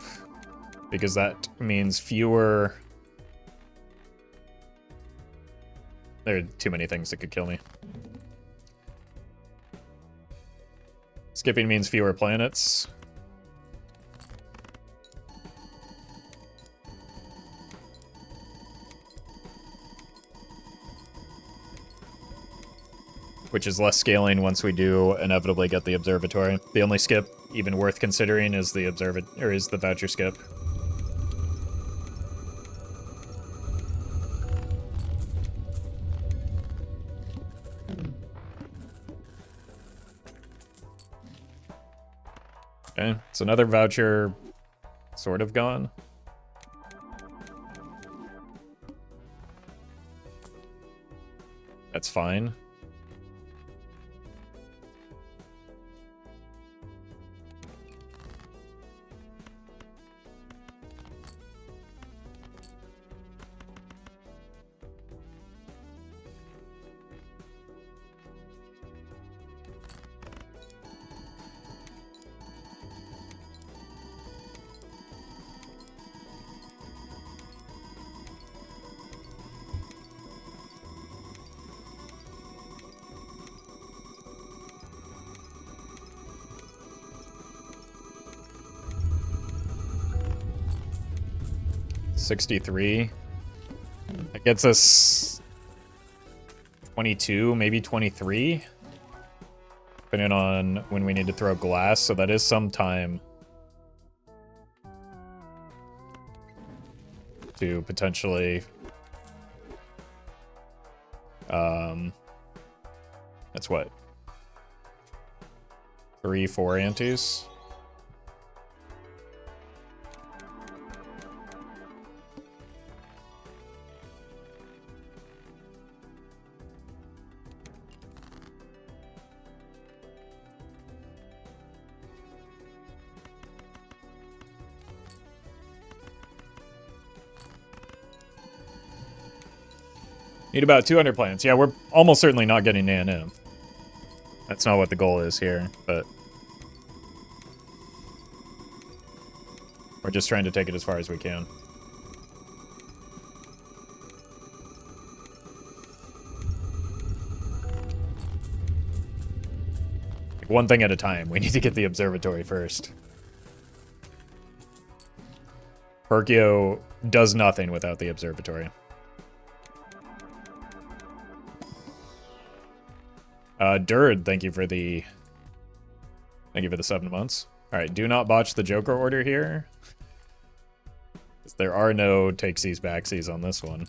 because that means fewer... There are too many things that could kill me. Skipping means fewer planets. Which is less scaling once we do inevitably get the observatory. The only skip even worth considering is the is the voucher skip. Okay, so another voucher sort of gone. That's fine. $63. That gets us 22, maybe 23. Depending on when we need to throw glass, so that is some time to potentially that's what? 3, 4 antes. Need about 200 plants. Yeah, we're almost certainly not getting A&M. That's not what the goal is here, but... we're just trying to take it as far as we can. Like one thing at a time. We need to get the observatory first. Perkeo does nothing without the observatory. Durd, thank you for the 7 months. Alright, do not botch the Joker order here. There are no takesies backsies on this one.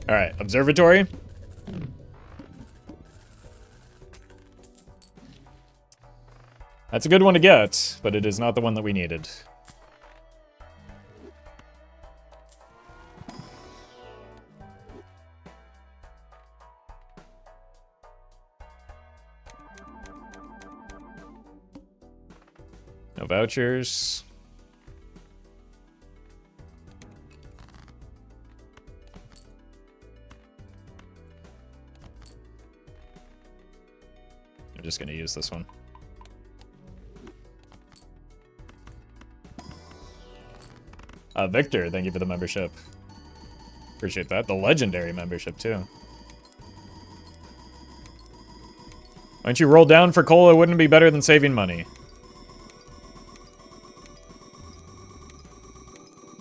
Alright, observatory. That's a good one to get, but it is not the one that we needed. No vouchers. I'm just going to use this one. Victor, thank you for the membership. Appreciate that. The legendary membership, too. Why don't you roll down for cola? Wouldn't it be better than saving money?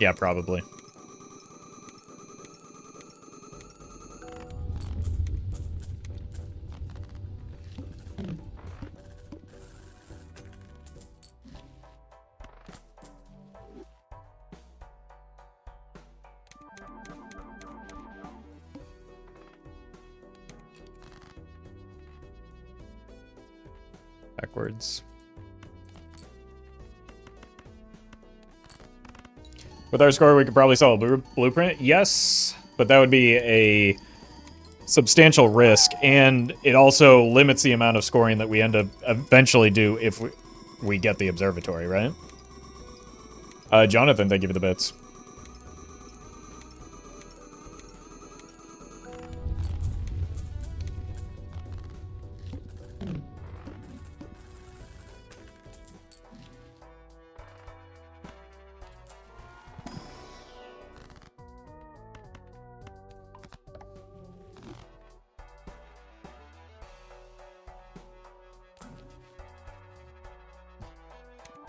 Yeah, probably. Backwards. With our score, we could probably sell a blueprint. Yes, but that would be a substantial risk, and it also limits the amount of scoring that we end up eventually do if we get the observatory, right? Jonathan, thank you for the bits.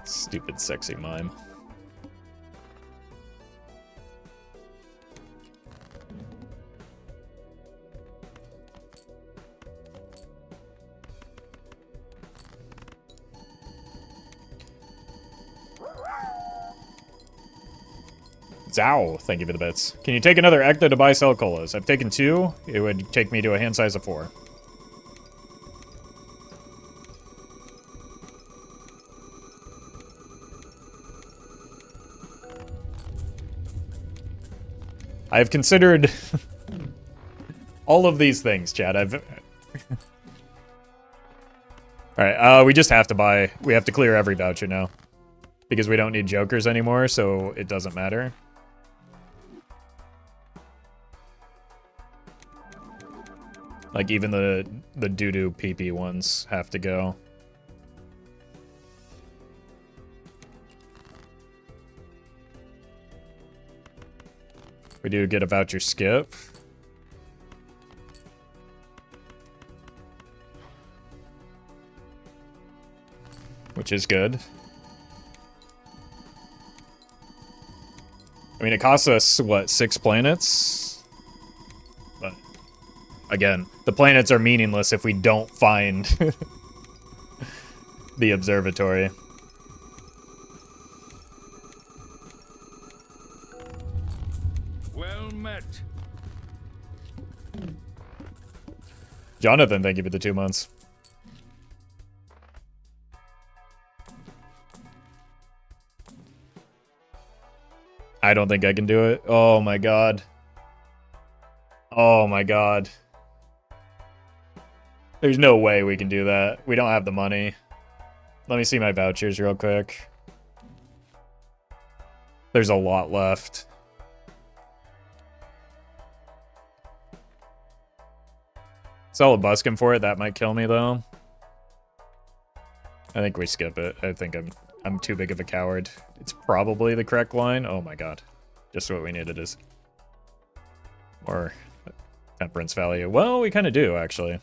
Stupid sexy mime. Zow, thank you for the bits. Can you take another Ecto to buy sell colas? I've taken 2. It would take me to a hand size of 4. I've considered all of these things, Chad. Alright, we just have to buy... We have to clear every voucher now. Because we don't need jokers anymore, so it doesn't matter. Like, even the doo-doo pee-pee ones have to go. We do get a voucher skip. Which is good. I mean, it costs us, what, 6 planets? But, again, the planets are meaningless if we don't find the observatory. Well met. Jonathan, thank you for the 2 months. I don't think I can do it. Oh my god. Oh my god. There's no way we can do that. We don't have the money. Let me see my vouchers real quick. There's a lot left. Sell a buskin for it. That might kill me though. I think we skip it. I think I'm too big of a coward. It's probably the correct line. Oh my god. Just what we needed is more temperance value. Well, we kind of do, actually.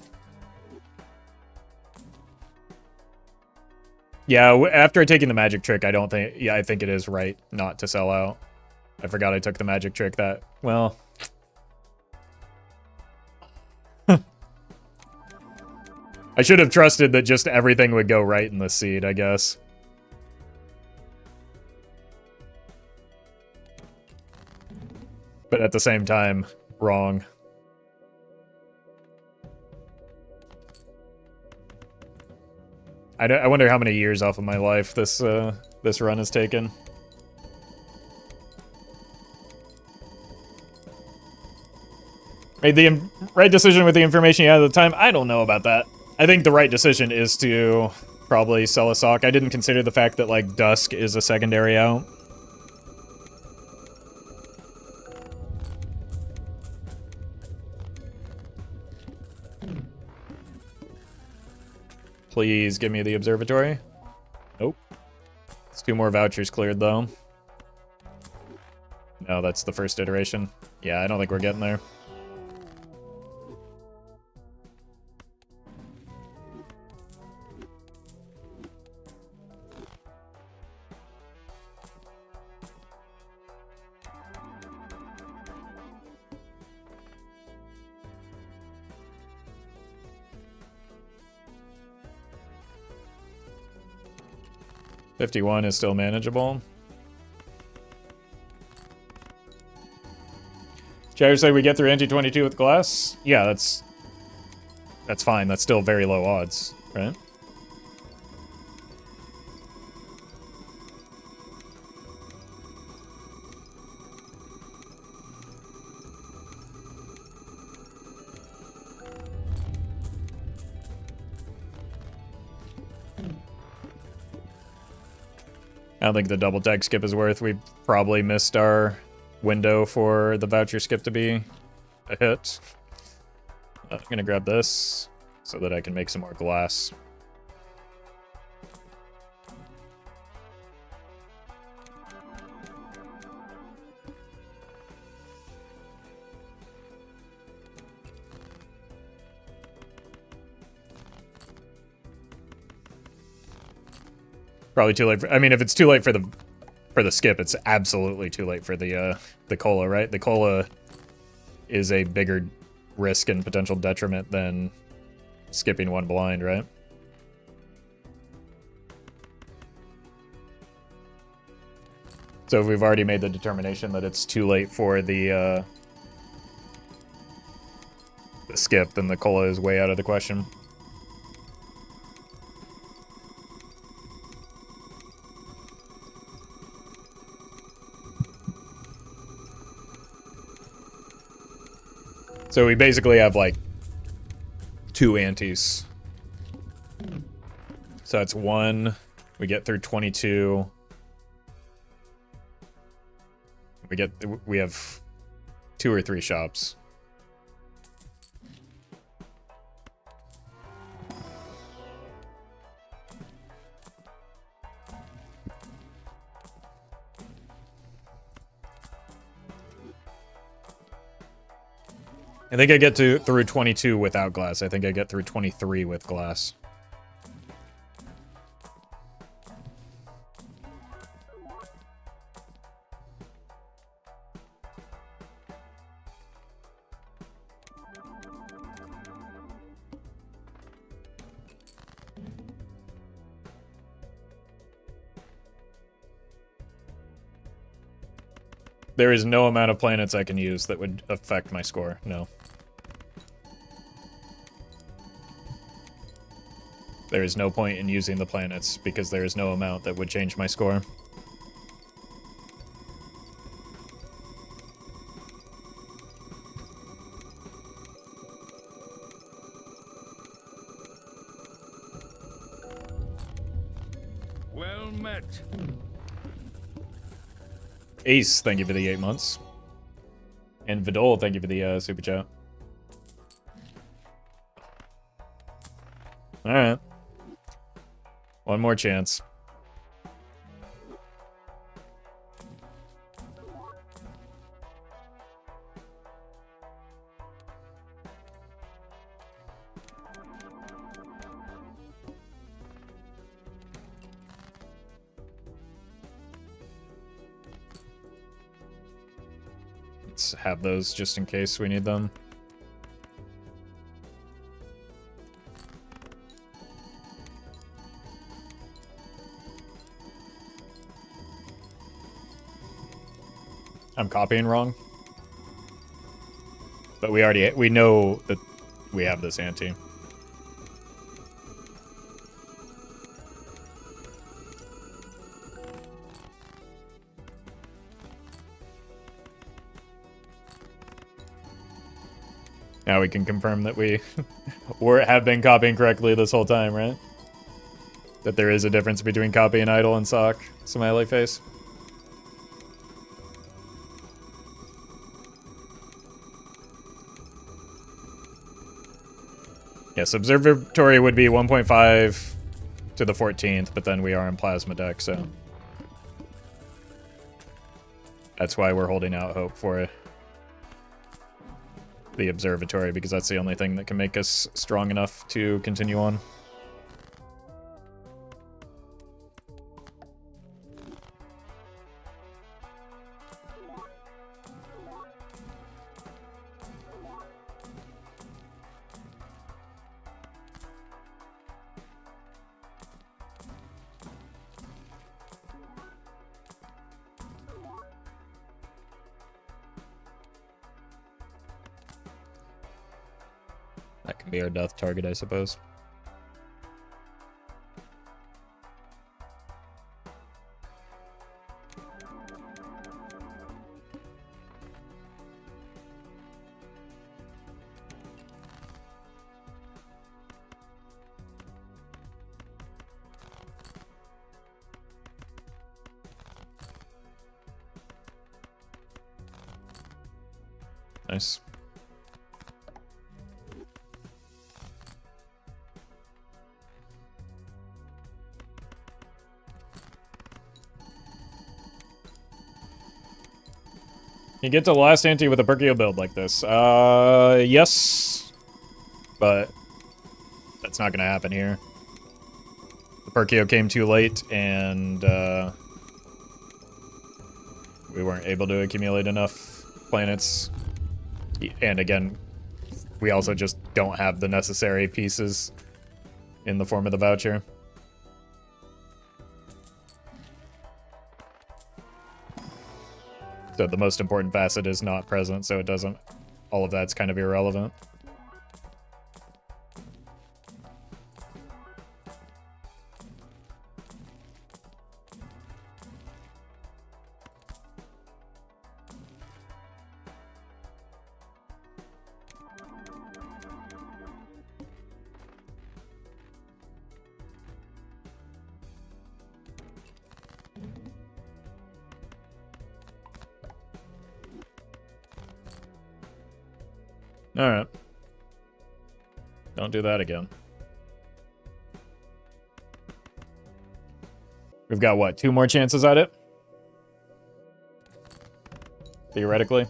Yeah, after taking the magic trick, I don't think... Yeah, I think it is right not to sell out. I forgot I took the magic trick that... Well... I should have trusted that just everything would go right in the seed, I guess. But at the same time, wrong. I wonder how many years off of my life this this run has taken. Made the right decision with the information you had at the time? I don't know about that. I think the right decision is to probably sell a sock. I didn't consider the fact that, like, Dusk is a secondary out. Please give me the observatory. Nope. It's 2 more vouchers cleared, though. Oh, that's the first iteration. Yeah, I don't think we're getting there. $51 is still manageable. Chatter say we get through NT22 with glass? Yeah, that's fine. That's still very low odds, right? I don't think the double tag skip is worth. We probably missed our window for the voucher skip to be a hit. I'm gonna grab this so that I can make some more glass. Probably too late for, I mean, if it's too late for the skip, it's absolutely too late for the cola, right? The cola is a bigger risk and potential detriment than skipping one blind, right? So if we've already made the determination that it's too late for the skip, then the cola is way out of the question. So we basically have like 2 antes. So that's 1. We get through 22. We have 2 or 3 shops. I think I get through 22 without glass. I think I get through 23 with glass. There is no amount of planets I can use that would affect my score. No. There is no point in using the planets because there is no amount that would change my score. Well met. Ace, thank you for the 8 months. And Vidol, thank you for the super chat. Alright. One more chance. Let's have those just in case we need them. I'm copying wrong. But we know that we have this ante. Now we can confirm that we have been copying correctly this whole time, right? That there is a difference between copy and idle and sock. Smiley face. Yes, observatory would be 1.5 to the 14th, but then we are in plasma deck, so That's why we're holding out hope for the observatory, because that's the only thing that can make us strong enough to continue on. That can be our death target, I suppose. Nice. You get to the last ante with a Perkeo build like this. Yes. But that's not going to happen here. The Perkeo came too late, and we weren't able to accumulate enough planets. And again, we also just don't have the necessary pieces in the form of the voucher. So the most important facet is not present, so it doesn't... all of that's kind of irrelevant. Alright. Don't do that again. We've got, what, 2 more chances at it? Theoretically.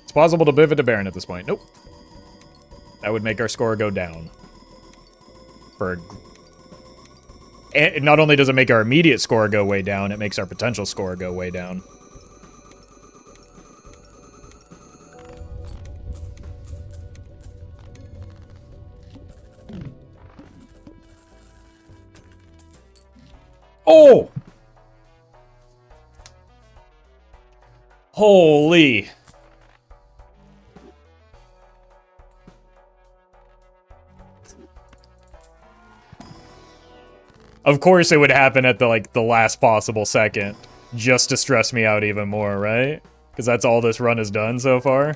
It's possible to pivot to Baron at this point. Nope. That would make our score go down. And not only does it make our immediate score go way down, it makes our potential score go way down. Oh! Holy. Of course it would happen at the last possible second, just to stress me out even more, right? Because that's all this run has done so far.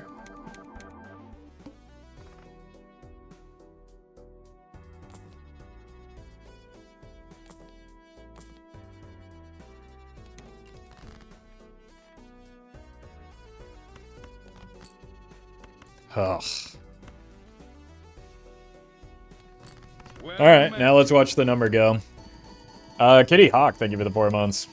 Ugh. Well Alright, met. now let's watch the number go. Kitty Hawk, thank you for the 4 months.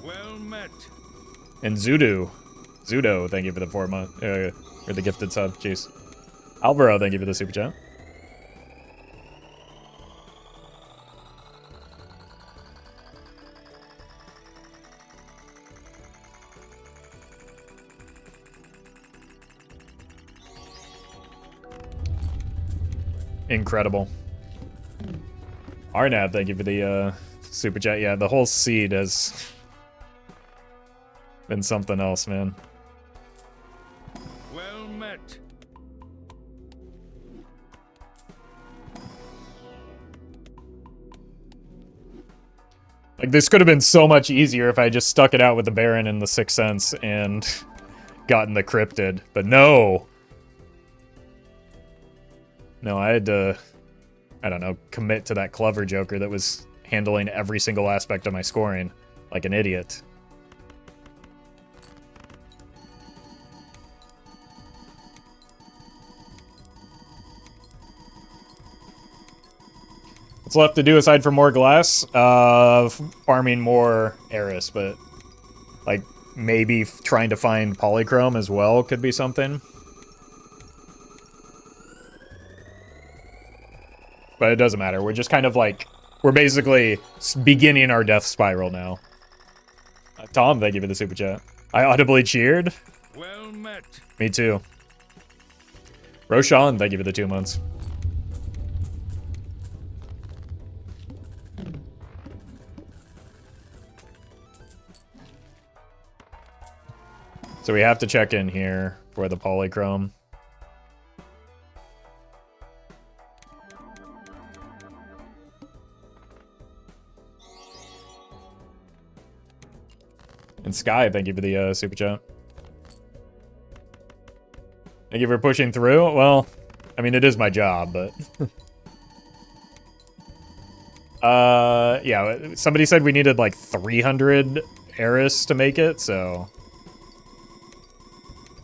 Well met. And Zudo, thank you for the 4 months, or the gifted sub, jeez. Alvaro, thank you for the super chat. Incredible. Arnab, thank you for the super chat. Yeah, the whole seed has been something else, man. Well met. Like, this could have been so much easier if I just stuck it out with the Baron and the Sixth Sense and gotten the Cryptid, but no! No, I had to, I don't know, commit to that clever Joker that was handling every single aspect of my scoring like an idiot. What's left to do aside from more glass? Farming more Eris, but like maybe trying to find polychrome as well could be something. But it doesn't matter. We're just kind of like, we're basically beginning our death spiral now. Tom, thank you for the super chat. I audibly cheered. Well met. Me too. Roshan, thank you for the 2 months. So we have to check in here for the polychrome. And Sky, thank you for the super chat. Thank you for pushing through. Well, I mean, it is my job, but... yeah, somebody said we needed like 300 Eris to make it, so...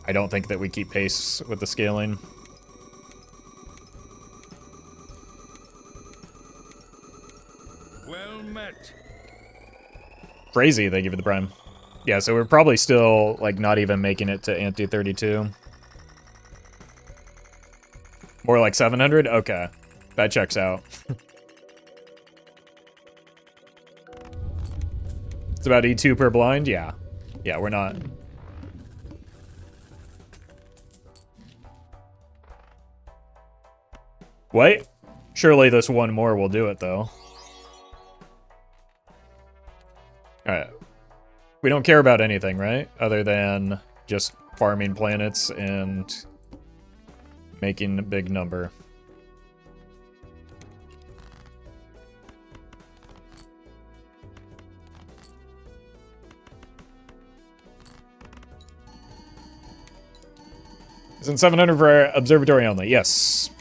I don't think that we keep pace with the scaling. Well met. Crazy, thank you for the prime. Yeah, so we're probably still, like, not even making it to ante 32. More like 700? Okay. That checks out. It's about E2 per blind? Yeah. Yeah, we're not... Wait. Surely this one more will do it, though. Alright. We don't care about anything, right? Other than just farming planets and making a big number. Isn't 700 for observatory only? Yes.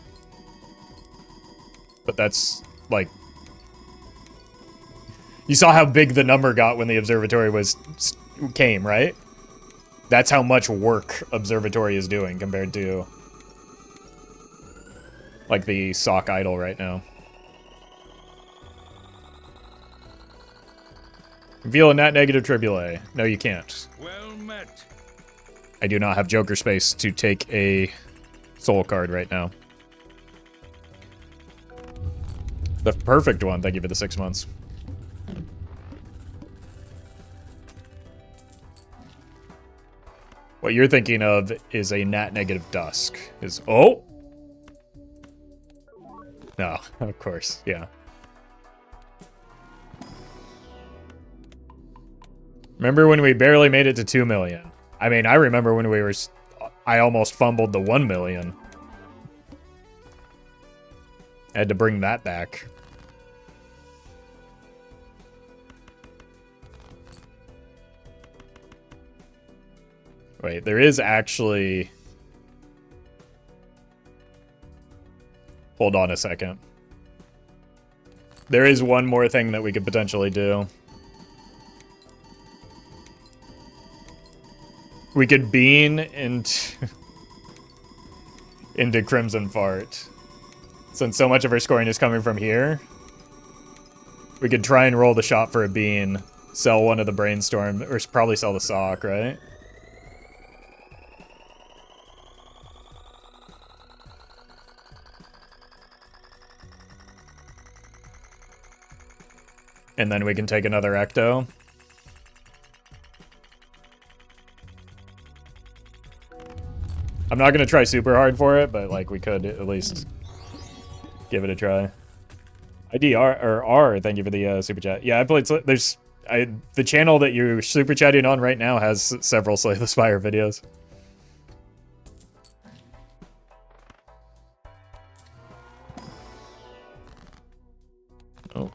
But that's, like... You saw how big the number got when the observatory came, right? That's how much work observatory is doing compared to... like the sock idol right now. Reveal a net negative triple A. No, you can't. Well met. I do not have Joker space to take a soul card right now. The perfect one. Thank you for the 6 months. What you're thinking of is a nat negative dusk. Oh! No, of course, yeah. Remember when we barely made it to 2 million? I mean, I remember when we were... I almost fumbled the 1 million. I had to bring that back. Wait, there is actually... Hold on a second. There is one more thing that we could potentially do. We could bean into Crimson Fart. Since so much of our scoring is coming from here, we could try and roll the shot for a bean, sell one of the brainstorm, or probably sell the sock, right? And then we can take another ecto. I'm not going to try super hard for it, but like we could at least give it a try. IDR or R, thank you for the super chat. Yeah, I played. The channel that you're super chatting on right now has several Slay the Spire videos. Oh.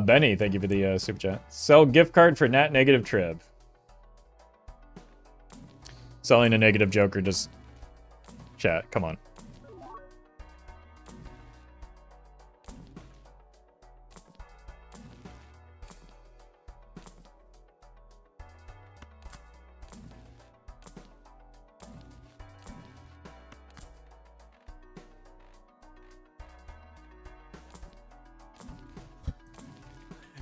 Benny, thank you for the super chat. Sell gift card for nat negative trib. Selling a negative joker just... Chat, come on.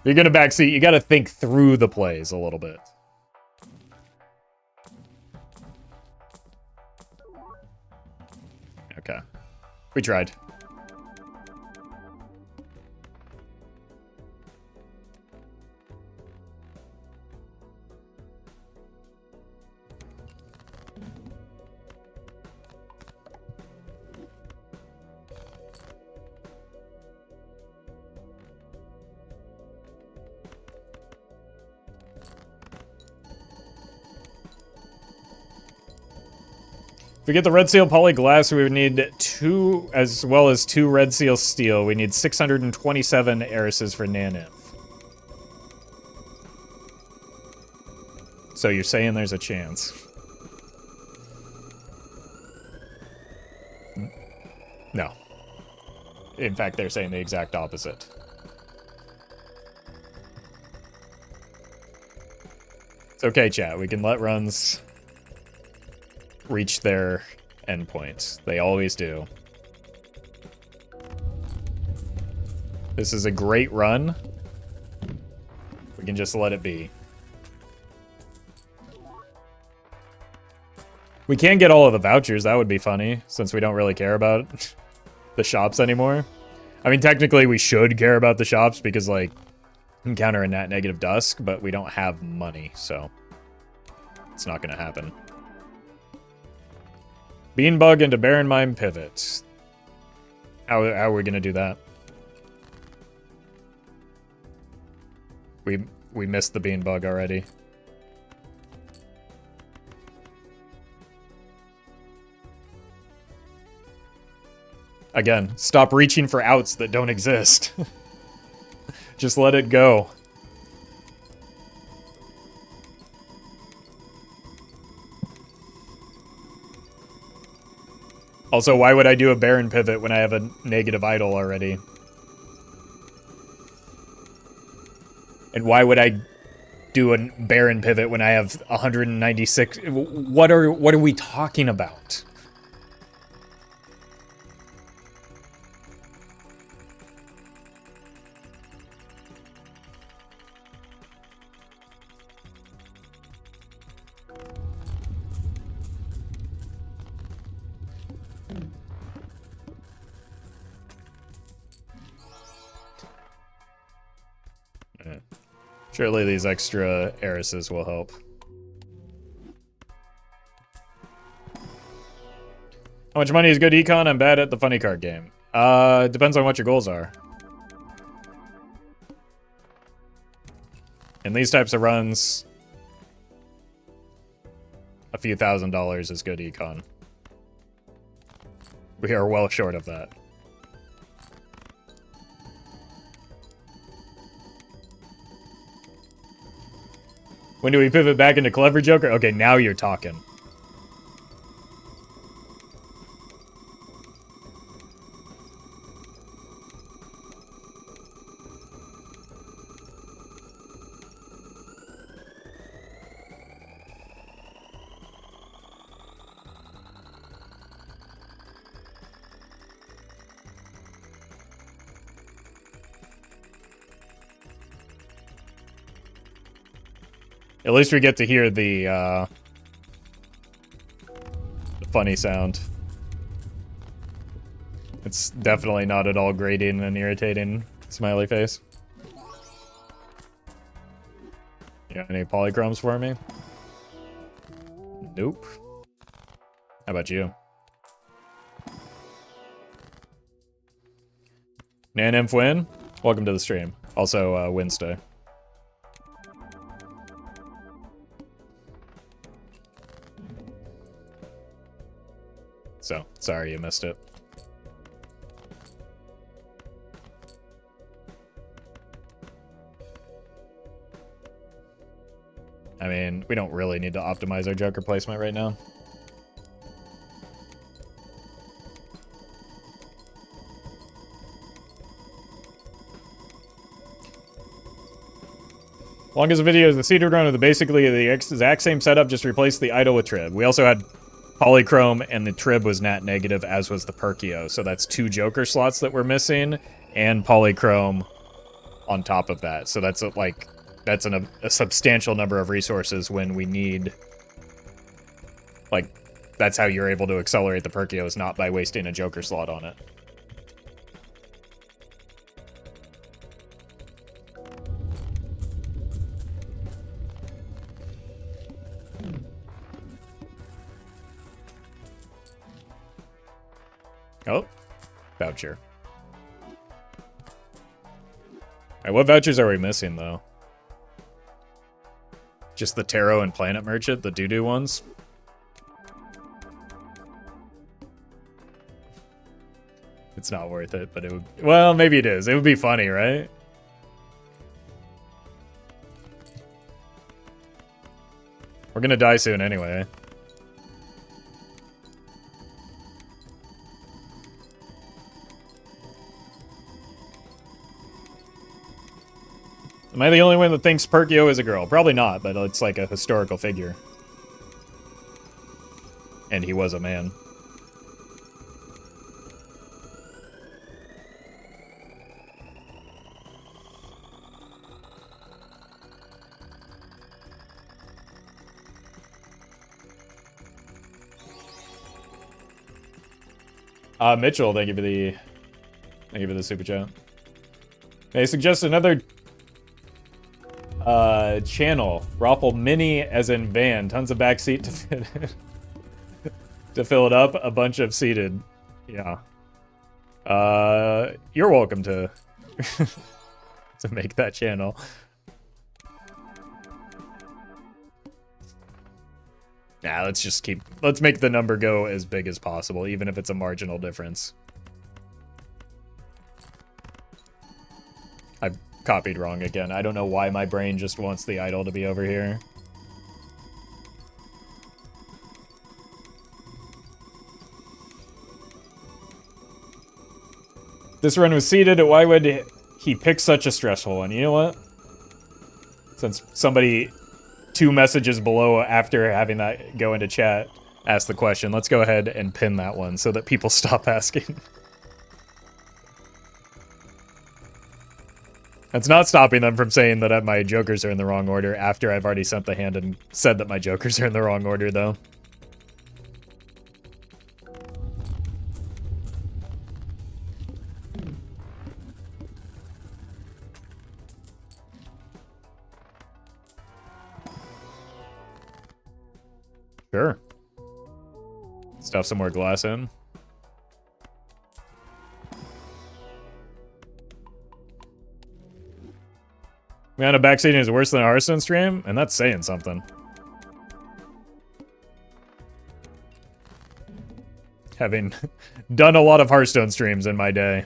you're gonna backseat, you gotta think through the plays a little bit. Okay. We tried. If we get the red seal poly glass, we would need 2, as well as 2 red seal steel. We need 627 heiresses for Naninth. So you're saying there's a chance? No. In fact, they're saying the exact opposite. It's okay, chat. We can let runs reach their endpoints. They always do. This is a great run. We can just let it be. We can get all of the vouchers. That would be funny, since we don't really care about the shops anymore. I mean, technically we should care about the shops because, like, encounter a net negative dusk, but we don't have money, so it's not gonna happen. Beanbug into Barren Mine pivot. How are we gonna do that? We missed the beanbug already. Again, stop reaching for outs that don't exist. Just let it go. Also, why would I do a Baron pivot when I have a negative idol already? And why would I do a Baron pivot when I have 196? What are we talking about? Surely these extra heiresses will help. How much money is good econ? I'm bad at the funny card game. Depends on what your goals are. In these types of runs, a few $1,000s is good econ. We are well short of that. When do we pivot back into Clever Joker? Okay, now you're talking. At least we get to hear the funny sound. It's definitely not at all grating and irritating smiley face. You got any polychromes for me? Nope. How about you? Naninth win? Welcome to the stream. Also, Wednesday. So, sorry you missed it. I mean, we don't really need to optimize our Joker placement right now. Longest video is the Cedar Drone with basically the exact same setup, just replace the idol with Trib. We also had Polychrome, and the Trib was nat negative, as was the Perkeo. So that's 2 Joker slots that we're missing, and Polychrome on top of that. So that's a substantial number of resources when we need, like, that's how you're able to accelerate the Perkeos, not by wasting a Joker slot on it. Oh, voucher. Alright, what vouchers are we missing, though? Just the Tarot and Planet Merchant, the doo-doo ones? It's not worth it, but it would... Well, maybe it is. It would be funny, right? We're gonna die soon anyway. Am I the only one that thinks Perkeo is a girl? Probably not, but it's like a historical figure. And he was a man. Mitchell, thank you for the super chat. They suggest another channel, Roffle Mini as in van, tons of backseat to fit it. To fill it up, a bunch of seated. Yeah. You're welcome to to make that channel. Nah, let's make the number go as big as possible, even if it's a marginal difference. I copied wrong again. I don't know why my brain just wants the idol to be over here. This run was seeded. Why would he pick such a stressful one? You know what? Since somebody 2 messages below after having that go into chat asked the question, let's go ahead and pin that one so that people stop asking. That's not stopping them from saying that my jokers are in the wrong order after I've already sent the hand and said that my jokers are in the wrong order, though. Sure. Stuff some more glass in. Man, a backseating is worse than a Hearthstone stream, and that's saying something. Having done a lot of Hearthstone streams in my day.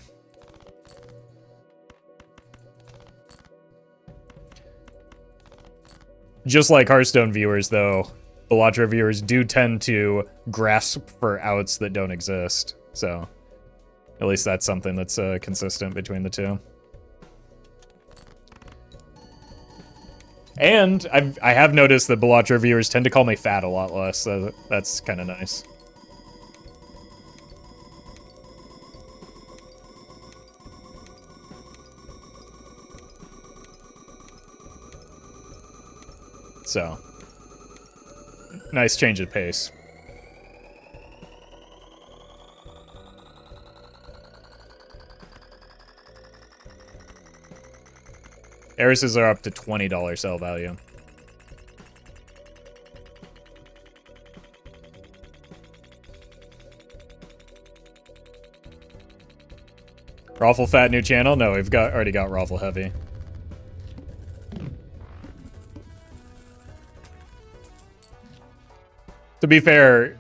Just like Hearthstone viewers, though, Balatro viewers do tend to grasp for outs that don't exist. So, at least that's something that's consistent between the two. And I have noticed that Balatro viewers tend to call me fat a lot less, so that's kind of nice. So, nice change of pace. Heiresses are up to $20 sell value. Roffle Fat new channel? No, we've already got Roffle Heavy. To be fair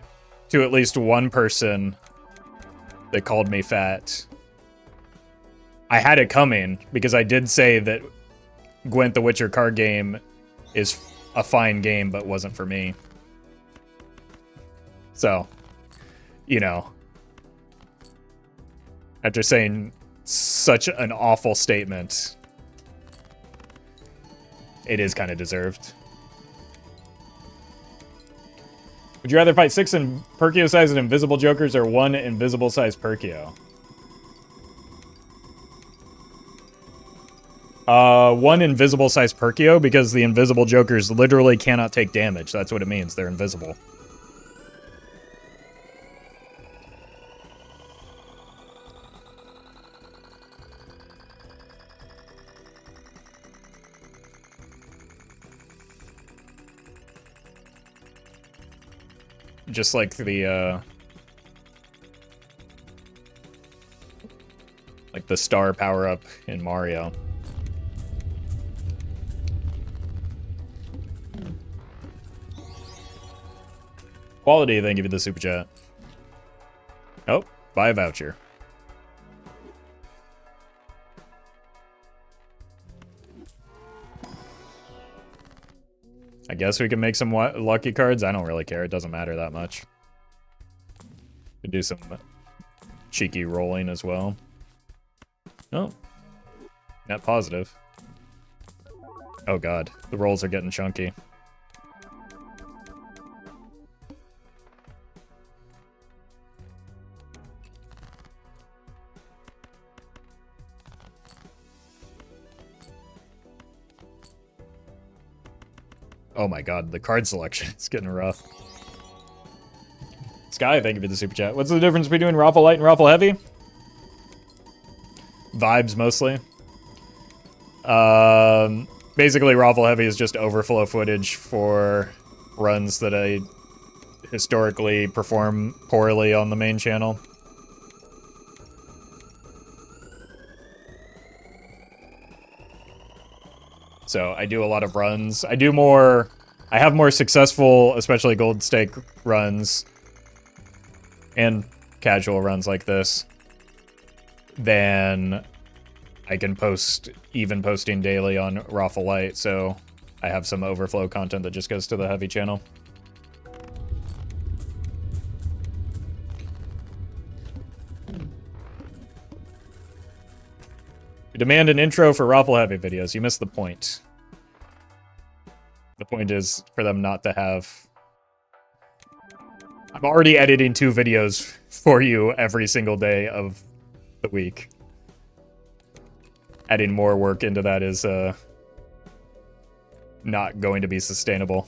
to at least one person that called me fat, I had it coming because I did say that Gwent the Witcher card game is a fine game, but wasn't for me. So, you know, after saying such an awful statement, it is kind of deserved. Would you rather fight 6 Perkeo-sized invisible jokers or 1 invisible-sized Perkeo? One invisible size Perkeo, because the invisible jokers literally cannot take damage. That's what it means. They're invisible. Just like the star power-up in Mario. Quality, thank you for the super chat. Oh, buy a voucher. I guess we can make some lucky cards. I don't really care. It doesn't matter that much. Could do some cheeky rolling as well. Oh, net positive. Oh god, the rolls are getting chunky. Oh my god, the card selection is getting rough. Sky, thank you for the super chat. What's the difference between Roffle Light and Roffle Heavy? Vibes, mostly. Basically, Roffle Heavy is just overflow footage for runs that I historically perform poorly on the main channel. So I do a lot of runs. I have more successful, especially gold stake runs and casual runs like this than I can post, even posting daily on Roffle Light. So I have some overflow content that just goes to the heavy channel. You demand an intro for Roffle Heavy videos. You missed the point. The point is for them not to have... I'm already editing 2 videos for you every single day of the week. Adding more work into that is not going to be sustainable.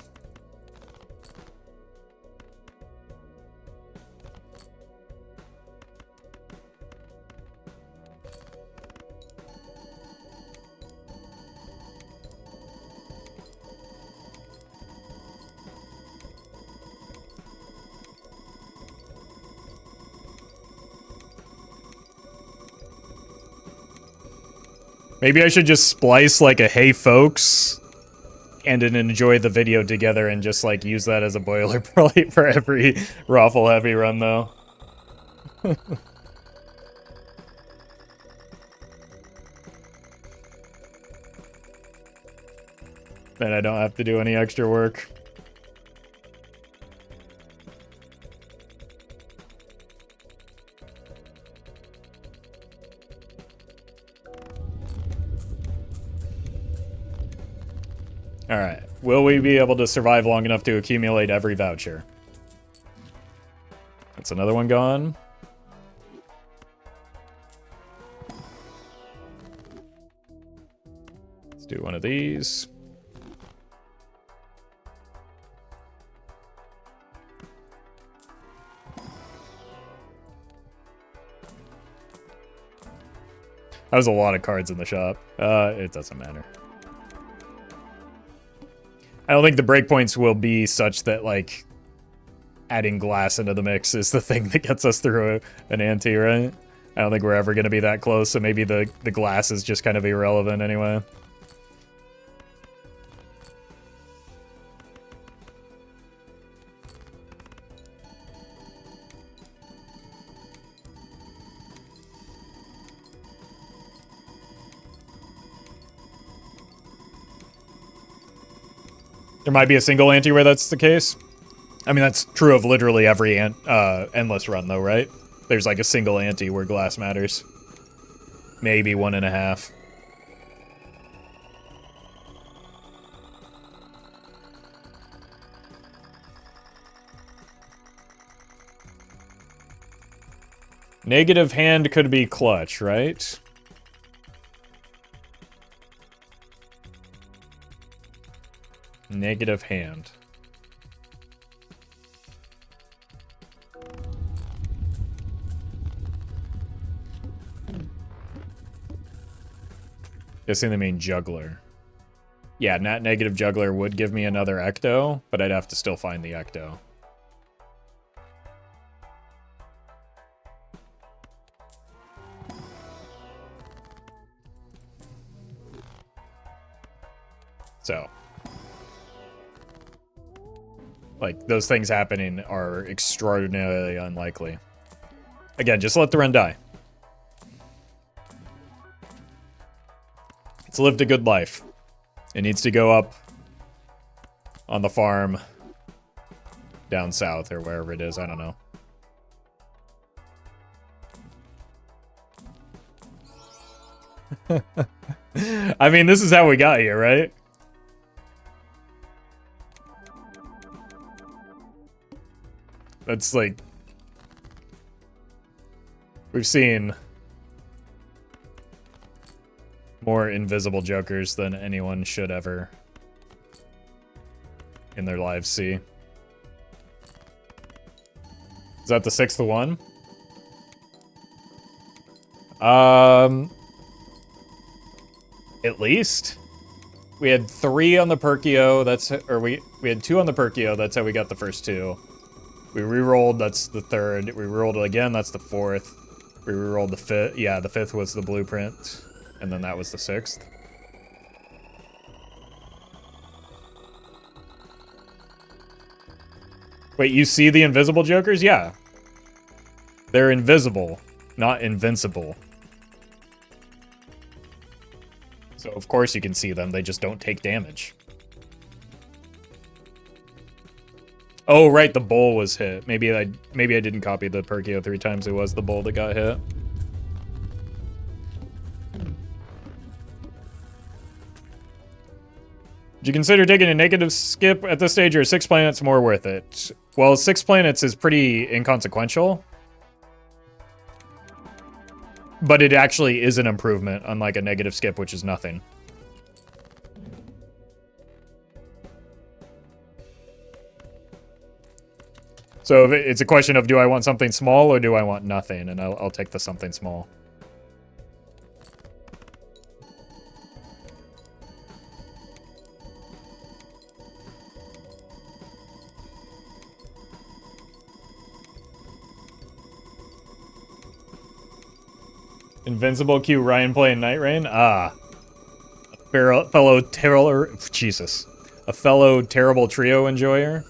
Maybe I should just splice like a hey folks and an enjoy the video together and just like use that as a boilerplate for every Roffle Heavy run though. Then I don't have to do any extra work. Alright, will we be able to survive long enough to accumulate every voucher? That's another one gone. Let's do one of these. That was a lot of cards in the shop. It doesn't matter. I don't think the breakpoints will be such that, like, adding glass into the mix is the thing that gets us through an ante, right? I don't think we're ever going to be that close, so maybe the glass is just kind of irrelevant anyway. There might be a single ante where that's the case. I mean, that's true of literally every endless run, though, right? There's like a single ante where glass matters. Maybe 1.5. Negative hand could be clutch, right? Negative hand. Guessing they mean juggler. Yeah, not negative juggler would give me another ecto, but I'd have to still find the ecto. So, like, those things happening are extraordinarily unlikely. Again, just let the run die. It's lived a good life. It needs to go up on the farm down south or wherever it is. I don't know. I mean, this is how we got here, right? That's like... We've seen more invisible jokers than anyone should ever in their lives see. Is that the 6th one? At least. We had 3 on the Perkeo, we had 2 on the Perkeo, that's how we got the first 2. We re-rolled, that's the 3rd. We re-rolled it again, that's the 4th. We re-rolled the 5th. Yeah, the 5th was the blueprint. And then that was the 6th. Wait, you see the invisible jokers? Yeah. They're invisible, not invincible. So of course you can see them, they just don't take damage. Oh, right, the bowl was hit. Maybe I didn't copy the Perkeo 3 times, it was the bowl that got hit. Would you consider taking a negative skip at this stage, or 6 planets more worth it? Well, 6 planets is pretty inconsequential. But it actually is an improvement, unlike a negative skip, which is nothing. So it's a question of, do I want something small or do I want nothing? And I'll take the something small. Invincible Q Ryan playing Night Rain? Ah. A fellow terrible trio enjoyer.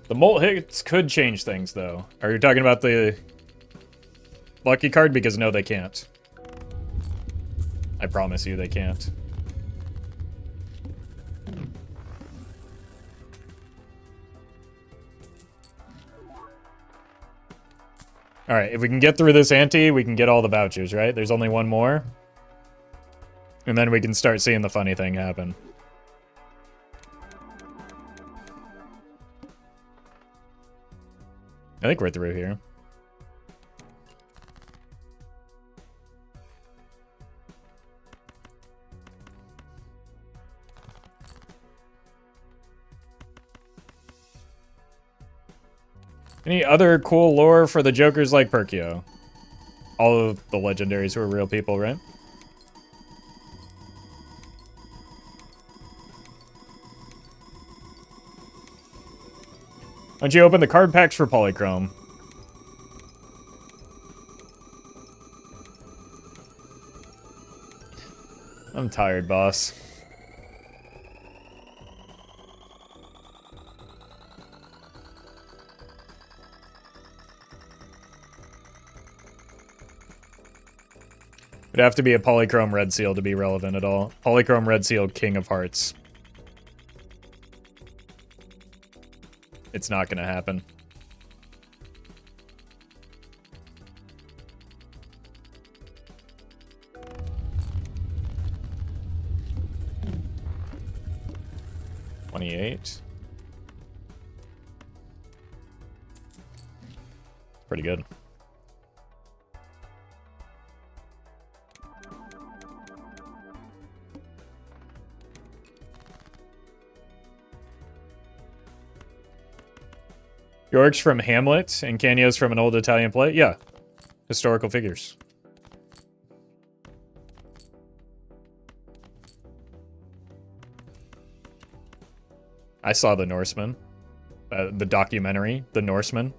The molt hits could change things, though. Are you talking about the lucky card? Because no, they can't. I promise you they can't. Alright, if we can get through this ante, we can get all the vouchers, right? There's only one more. And then we can start seeing the funny thing happen. I think we're through here. Any other cool lore for the jokers like Perkeo? All of the legendaries were real people, right? Why don't you open the card packs for Polychrome? I'm tired, boss. It'd have to be a Polychrome Red Seal to be relevant at all. Polychrome Red Seal, King of Hearts. It's not gonna happen. 28. Pretty good. York's from Hamlet and Canio's from an old Italian play? Yeah. Historical figures. I saw The Norseman. The documentary, The Norseman.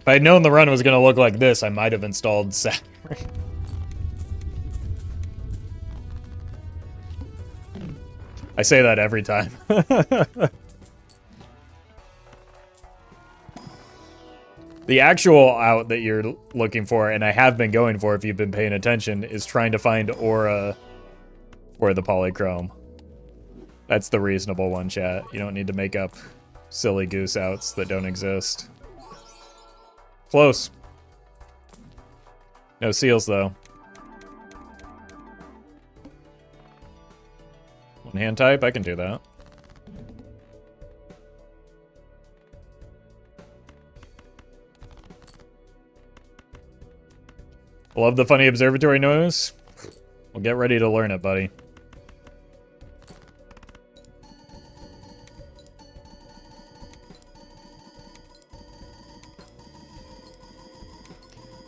If I had known the run was going to look like this, I might have installed Saturn. I say that every time. The actual out that you're looking for, and I have been going for if you've been paying attention, is trying to find aura for the polychrome. That's the reasonable one, chat. You don't need to make up silly goose outs that don't exist. Close. No seals, though. One hand type? I can do that. Love the funny observatory noise? Well, get ready to learn it, buddy.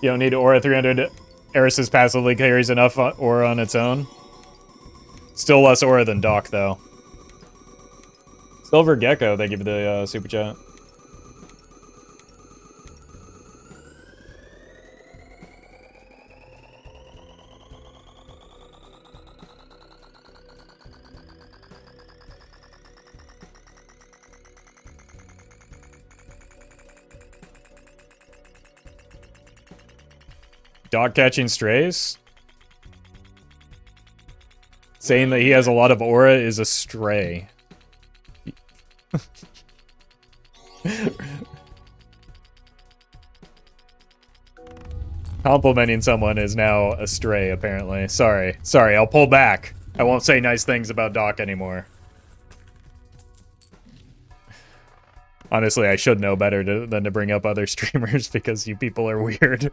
You don't need Aura 300. Eris's passively carries enough Aura on its own. Still less Aura than Doc, though. Silver Gecko, thank you for the super chat. Dog catching strays? Saying that he has a lot of aura is a stray. Complimenting someone is now a stray, apparently. Sorry, I'll pull back. I won't say nice things about Doc anymore. Honestly, I should know better than to bring up other streamers because you people are weird.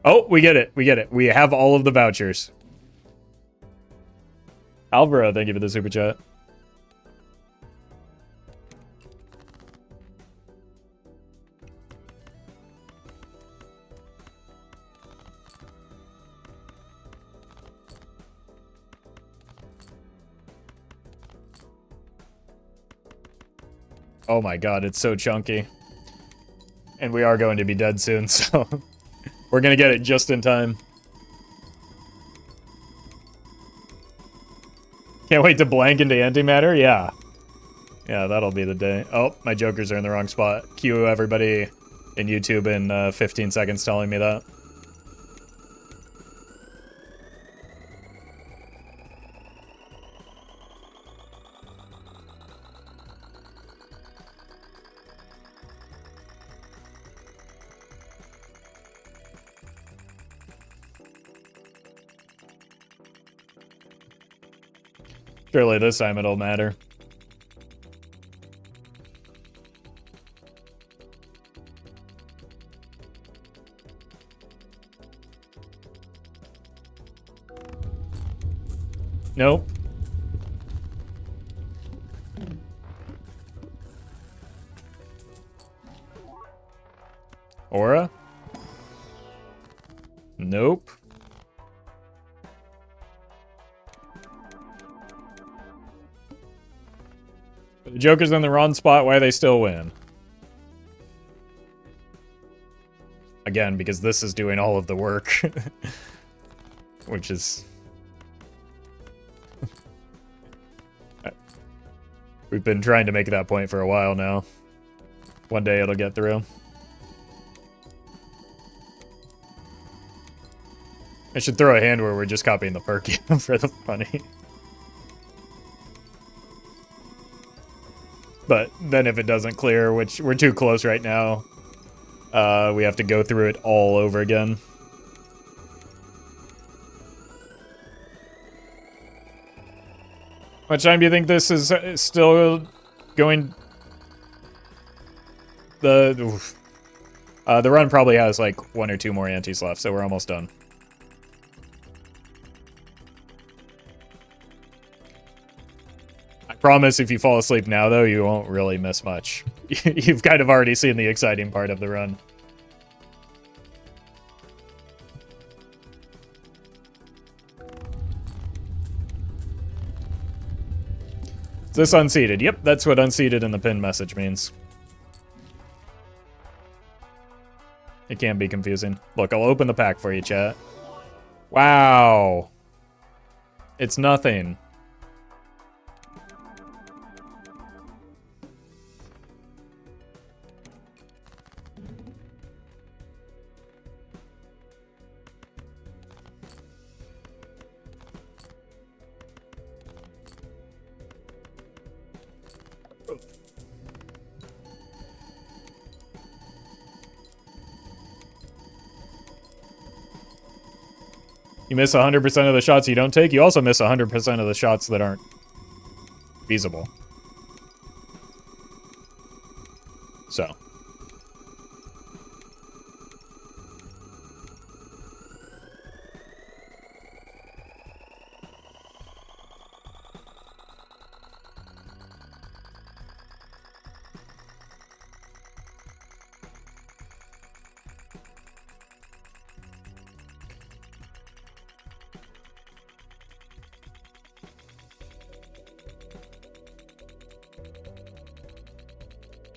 Oh, we get it. We have all of the vouchers. Alvaro, thank you for the super chat. Oh my god, it's so chunky. And we are going to be dead soon, so we're gonna get it just in time. Can't wait to blank into antimatter? Yeah. Yeah, that'll be the day. Oh, my jokers are in the wrong spot. Cue everybody in YouTube in 15 seconds telling me that. Surely this time it'll matter. Nope. Aura? Nope. Joker's in the wrong spot, why they still win. Again, because this is doing all of the work. Which is... We've been trying to make that point for a while now. One day it'll get through. I should throw a hand where we're just copying the Perkeo for the funny. But then if it doesn't clear, which we're too close right now, we have to go through it all over again. How much time do you think this is still going? The run probably has like 1 or 2 more antes left, so we're almost done. I promise if you fall asleep now, though, you won't really miss much. You've kind of already seen the exciting part of the run. Is this unseated? Yep, that's what unseated in the pin message means. It can be confusing. Look, I'll open the pack for you, chat. Wow. It's nothing. You miss 100% of the shots you don't take. You also miss 100% of the shots that aren't feasible. So.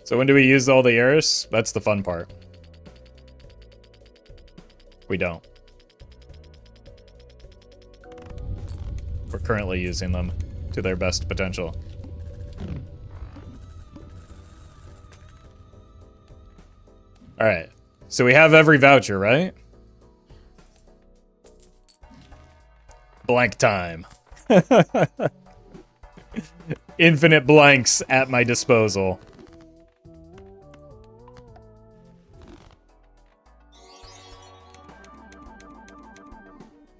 So when do we use all the errors? That's the fun part. We don't. We're currently using them to their best potential. Alright. So we have every voucher, right? Blank time. Infinite blanks at my disposal.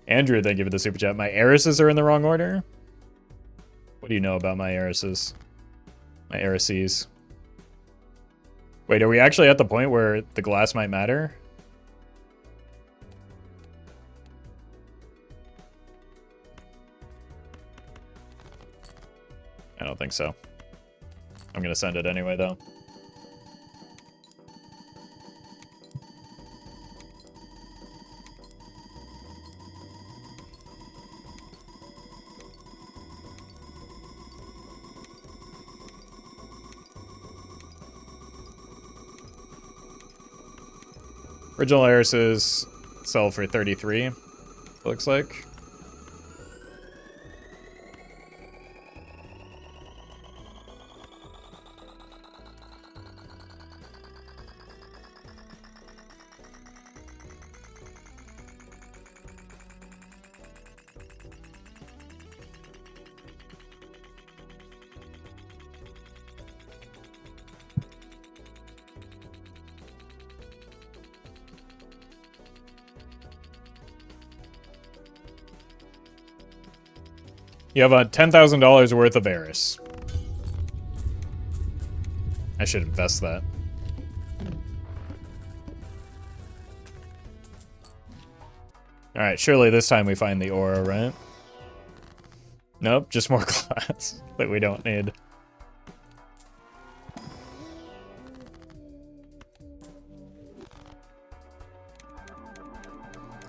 Andrew, thank you for the super chat. My heiresses are in the wrong order? What do you know about my heiresses? My heiresses. Wait, are we actually at the point where the glass might matter? I don't think so. I'm gonna send it anyway, though. Original heiresses sell for 33, looks like. You have a $10,000 worth of Eris. I should invest that. Alright, surely this time we find the aura, right? Nope, just more glass that we don't need.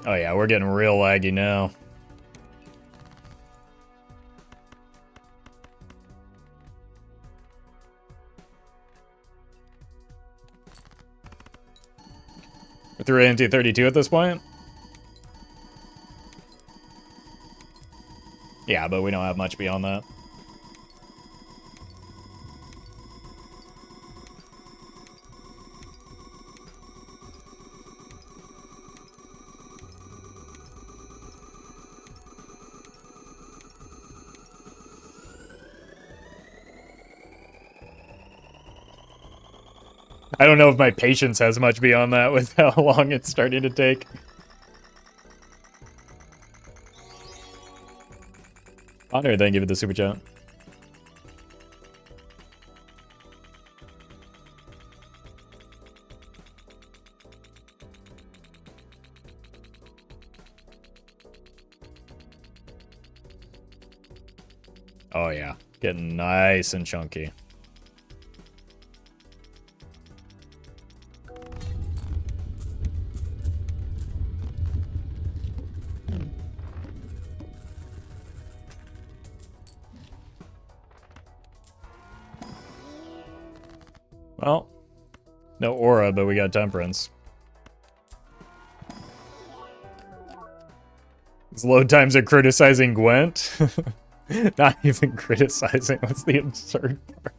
Oh yeah, we're getting real laggy now. We're through ante 32 at this point. Yeah, but we don't have much beyond that. I don't know if my patience has much beyond that with how long it's starting to take. Honor, thank you for the super chat. Oh yeah, getting nice and chunky. Well, no aura, but we got temperance. These load times are criticizing Gwent. Not even criticizing. What's the absurd part?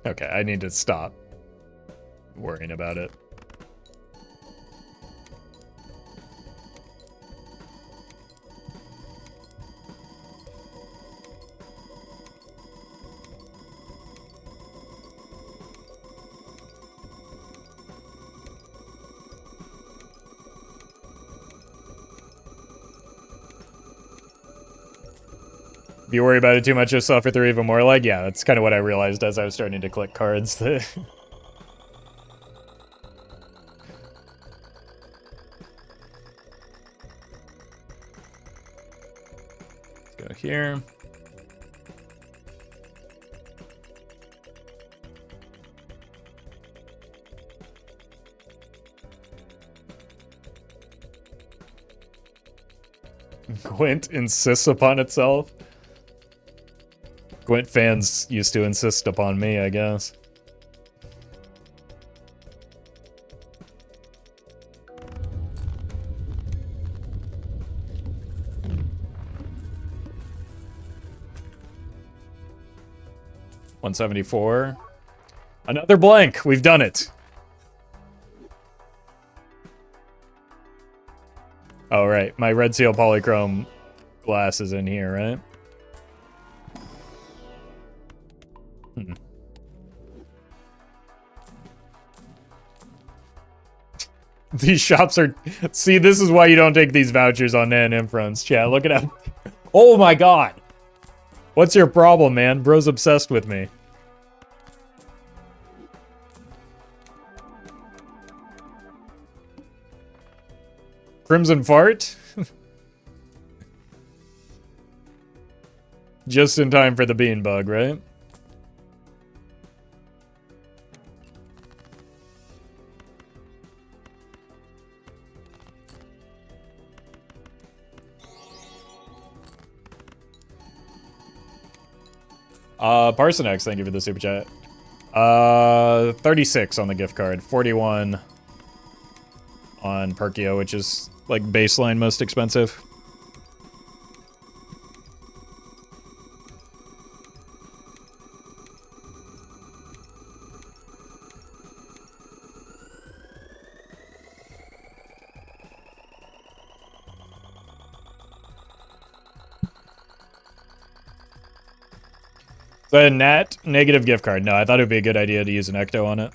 Okay, I need to stop worrying about it. If you worry about it too much, you'll suffer through even more lag. Yeah, that's kind of what I realized as I was starting to click cards. Go here. Gwent insists upon itself. Gwent fans used to insist upon me, I guess. $174. Another blank. We've done it. Oh, right. My red seal polychrome glass is in here, right? These shops are... See, this is why you don't take these vouchers on Nan Infronts, chat. Look at how... Oh my god! What's your problem, man? Bro's obsessed with me. Crimson Fart? Just in time for the bean bug, right? Parsonex, thank you for the super chat. 36 on the gift card, 41 on Perkeo, which is like baseline most expensive. The Nat negative gift card. No, I thought it would be a good idea to use an Ecto on it.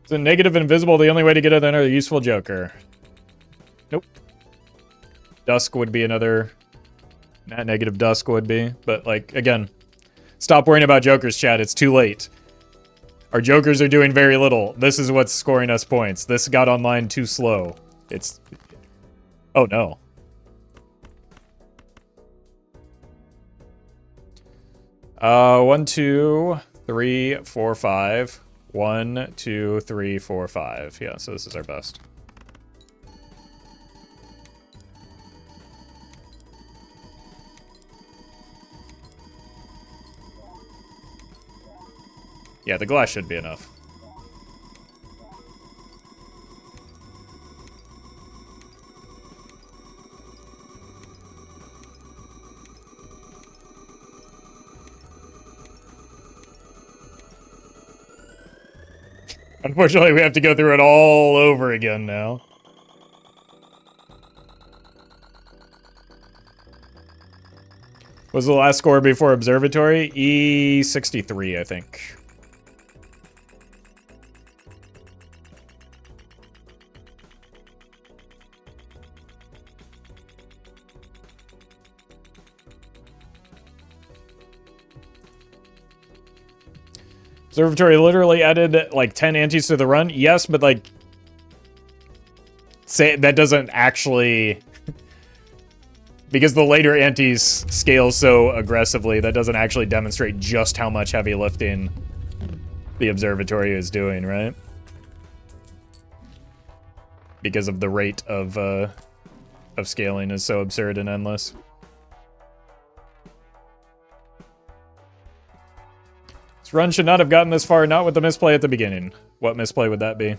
Is a negative invisible the only way to get another useful Joker? Nope. Dusk would be another... Nat negative Dusk would be. But, like, again, stop worrying about Jokers, chat. It's too late. Our Jokers are doing very little. This is what's scoring us points. This got online too slow. It's... Oh, no. $1, $2, 3, 4, 5. 1, 2, 3, 4, 5. Yeah, so this is our best. Yeah, the glass should be enough. Unfortunately, we have to go through it all over again now. Was the last score before Observatory? E63, I think. Observatory literally added like 10 antes to the run. Yes, but like, say that doesn't actually, because the later antes scale so aggressively, that doesn't actually demonstrate just how much heavy lifting the observatory is doing, right? Because of the rate of scaling is so absurd and endless. This run should not have gotten this far, not with the misplay at the beginning. What misplay would that be?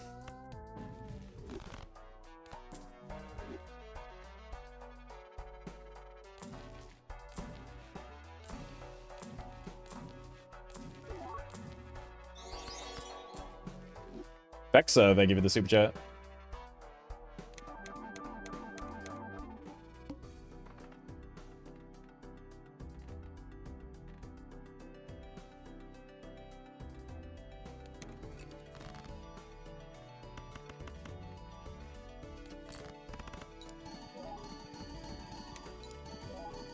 Vexa, thank you for the super chat.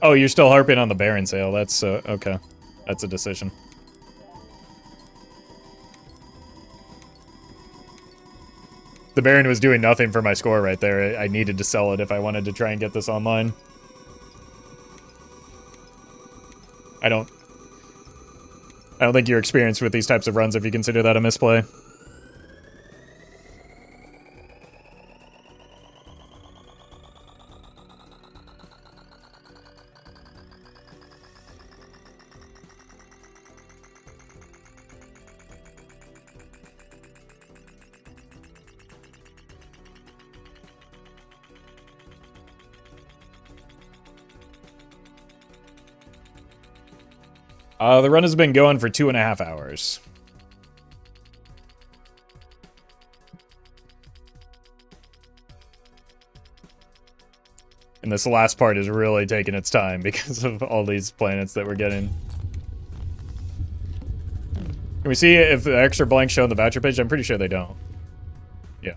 Oh, you're still harping on the Baron sale. That's, okay. That's a decision. The Baron was doing nothing for my score right there. I needed to sell it if I wanted to try and get this online. I don't think you're experienced with these types of runs if you consider that a misplay. The run has been going for 2.5 hours. And this last part is really taking its time because of all these planets that we're getting. Can we see if the extra blanks show on the voucher page? I'm pretty sure they don't. Yeah.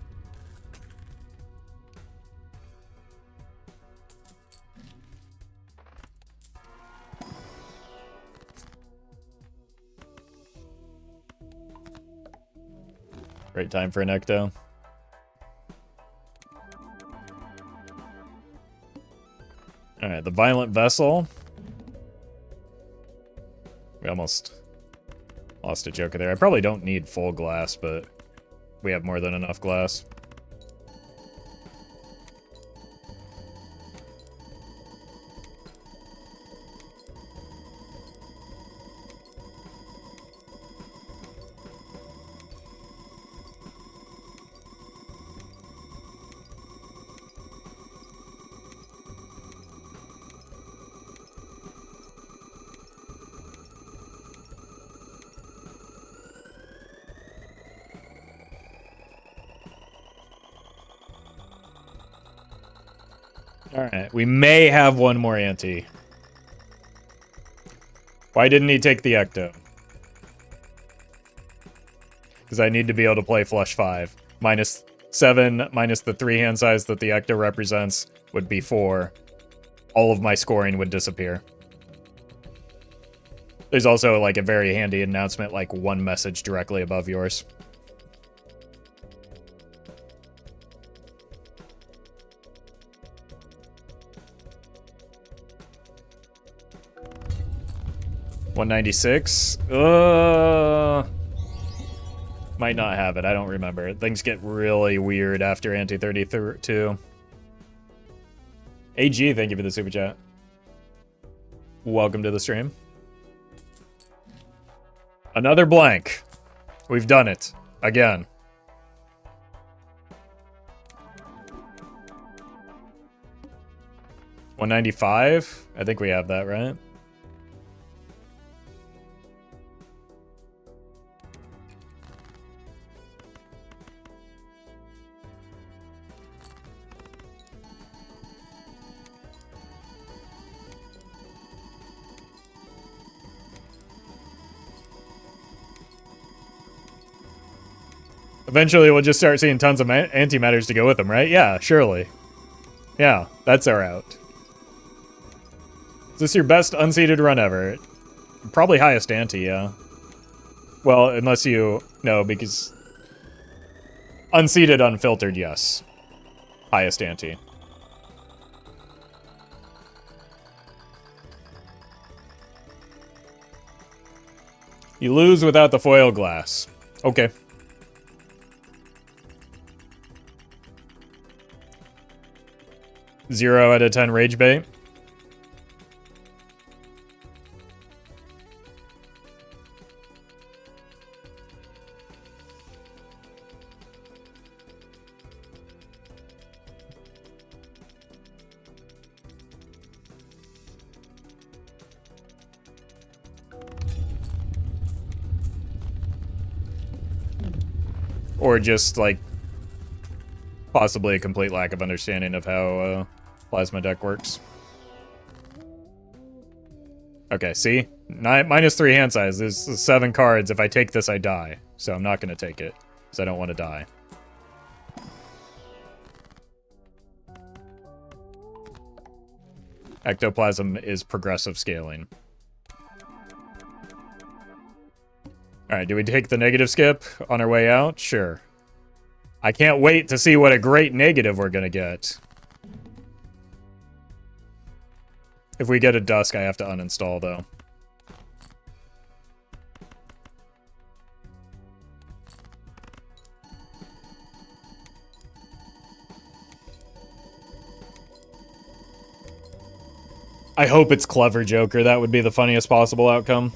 Great time for an ecto. Alright, the Violent Vessel. We almost lost a joker there. I probably don't need full glass, but we have more than enough glass. Alright, we may have one more ante. Why didn't he take the ecto? Because I need to be able to play flush 5. -7 minus the 3 hand size that the ecto represents would be 4. All of my scoring would disappear. There's also like a very handy announcement, like 1 message directly above yours. 196. Might not have it. I don't remember. Things get really weird after ante 32. AG, thank you for the super chat. Welcome to the stream. Another blank. We've done it. Again. $195? I think we have that, right? Eventually, we'll just start seeing tons of antimatters to go with them, right? Yeah, surely. Yeah, that's our out. Is this your best unseated run ever? Probably highest ante, yeah. Well, unless you... No, because... Unseated, unfiltered, yes. Highest ante. You lose without the foil glass. Okay. Zero out of 10 rage bait. Or just, like, possibly a complete lack of understanding of how plasma deck works. Okay, see? -3 hand size. There's 7 cards. If I take this, I die. So I'm not going to take it, because I don't want to die. Ectoplasm is progressive scaling. Alright, do we take the negative skip on our way out? Sure. I can't wait to see what a great negative we're gonna get. If we get a Dusk, I have to uninstall, though. I hope it's Clever Joker. That would be the funniest possible outcome.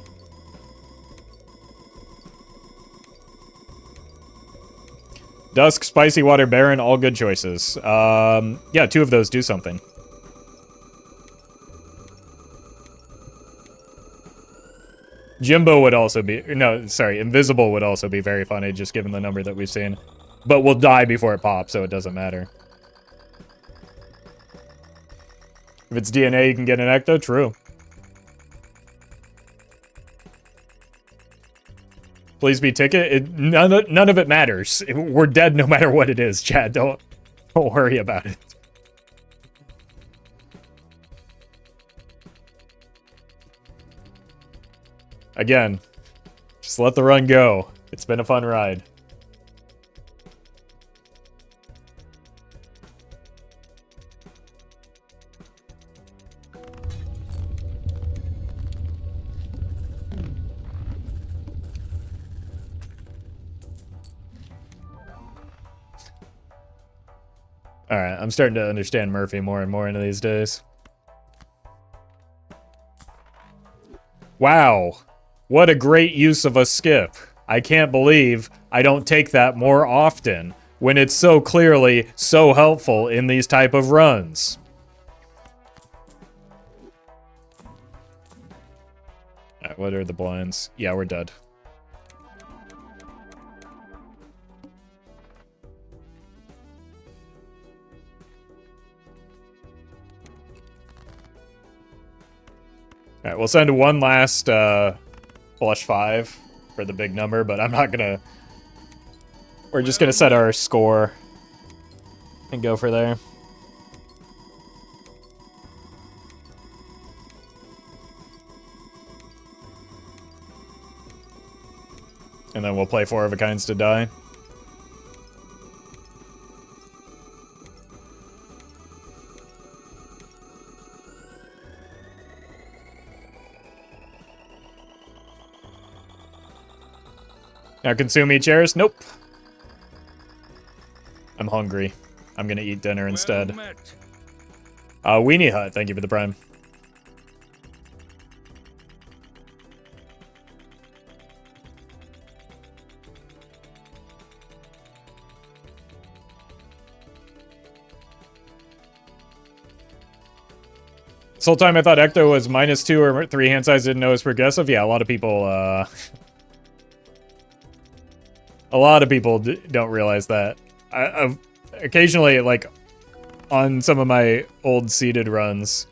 Dusk, Spicy Water Baron, all good choices. Yeah, 2 of those do something. Jimbo would also be... No, sorry, Invisible would also be very funny, just given the number that we've seen. But we'll die before it pops, so it doesn't matter. If it's DNA, you can get an Ecto? True. Please be ticket. None of it matters. We're dead no matter what it is, Chad. Don't worry about it. Again, just let the run go. It's been a fun ride. Alright, I'm starting to understand Murphy more and more into these days. Wow. What a great use of a skip. I can't believe I don't take that more often when it's so clearly so helpful in these type of runs. Alright, what are the blinds? Yeah, we're dead. Alright, we'll send one last flush 5 for the big number, but I'm not gonna... We're just gonna set our score and go for there. And then we'll play 4 of a kinds to die. Now consume each heirs? Nope. I'm hungry. I'm gonna eat dinner instead. Well met. Weenie Hut, thank you for the prime. This whole time I thought Ecto was -2 or 3 hand size, didn't know it was progressive. Yeah, a lot of people, don't realize that. I've occasionally, like, on some of my old seeded runs,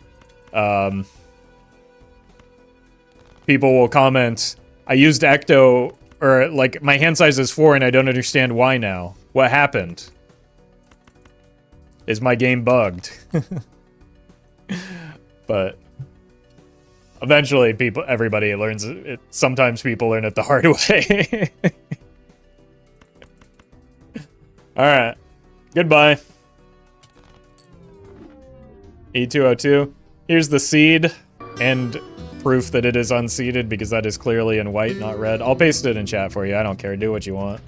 people will comment, I used Ecto, or, like, my hand size is 4 and I don't understand why now. What happened? Is my game bugged? But eventually everybody learns it. Sometimes people learn it the hard way. Alright. Goodbye. E202. Here's the seed and proof that it is unseeded because that is clearly in white, not red. I'll paste it in chat for you. I don't care. Do what you want.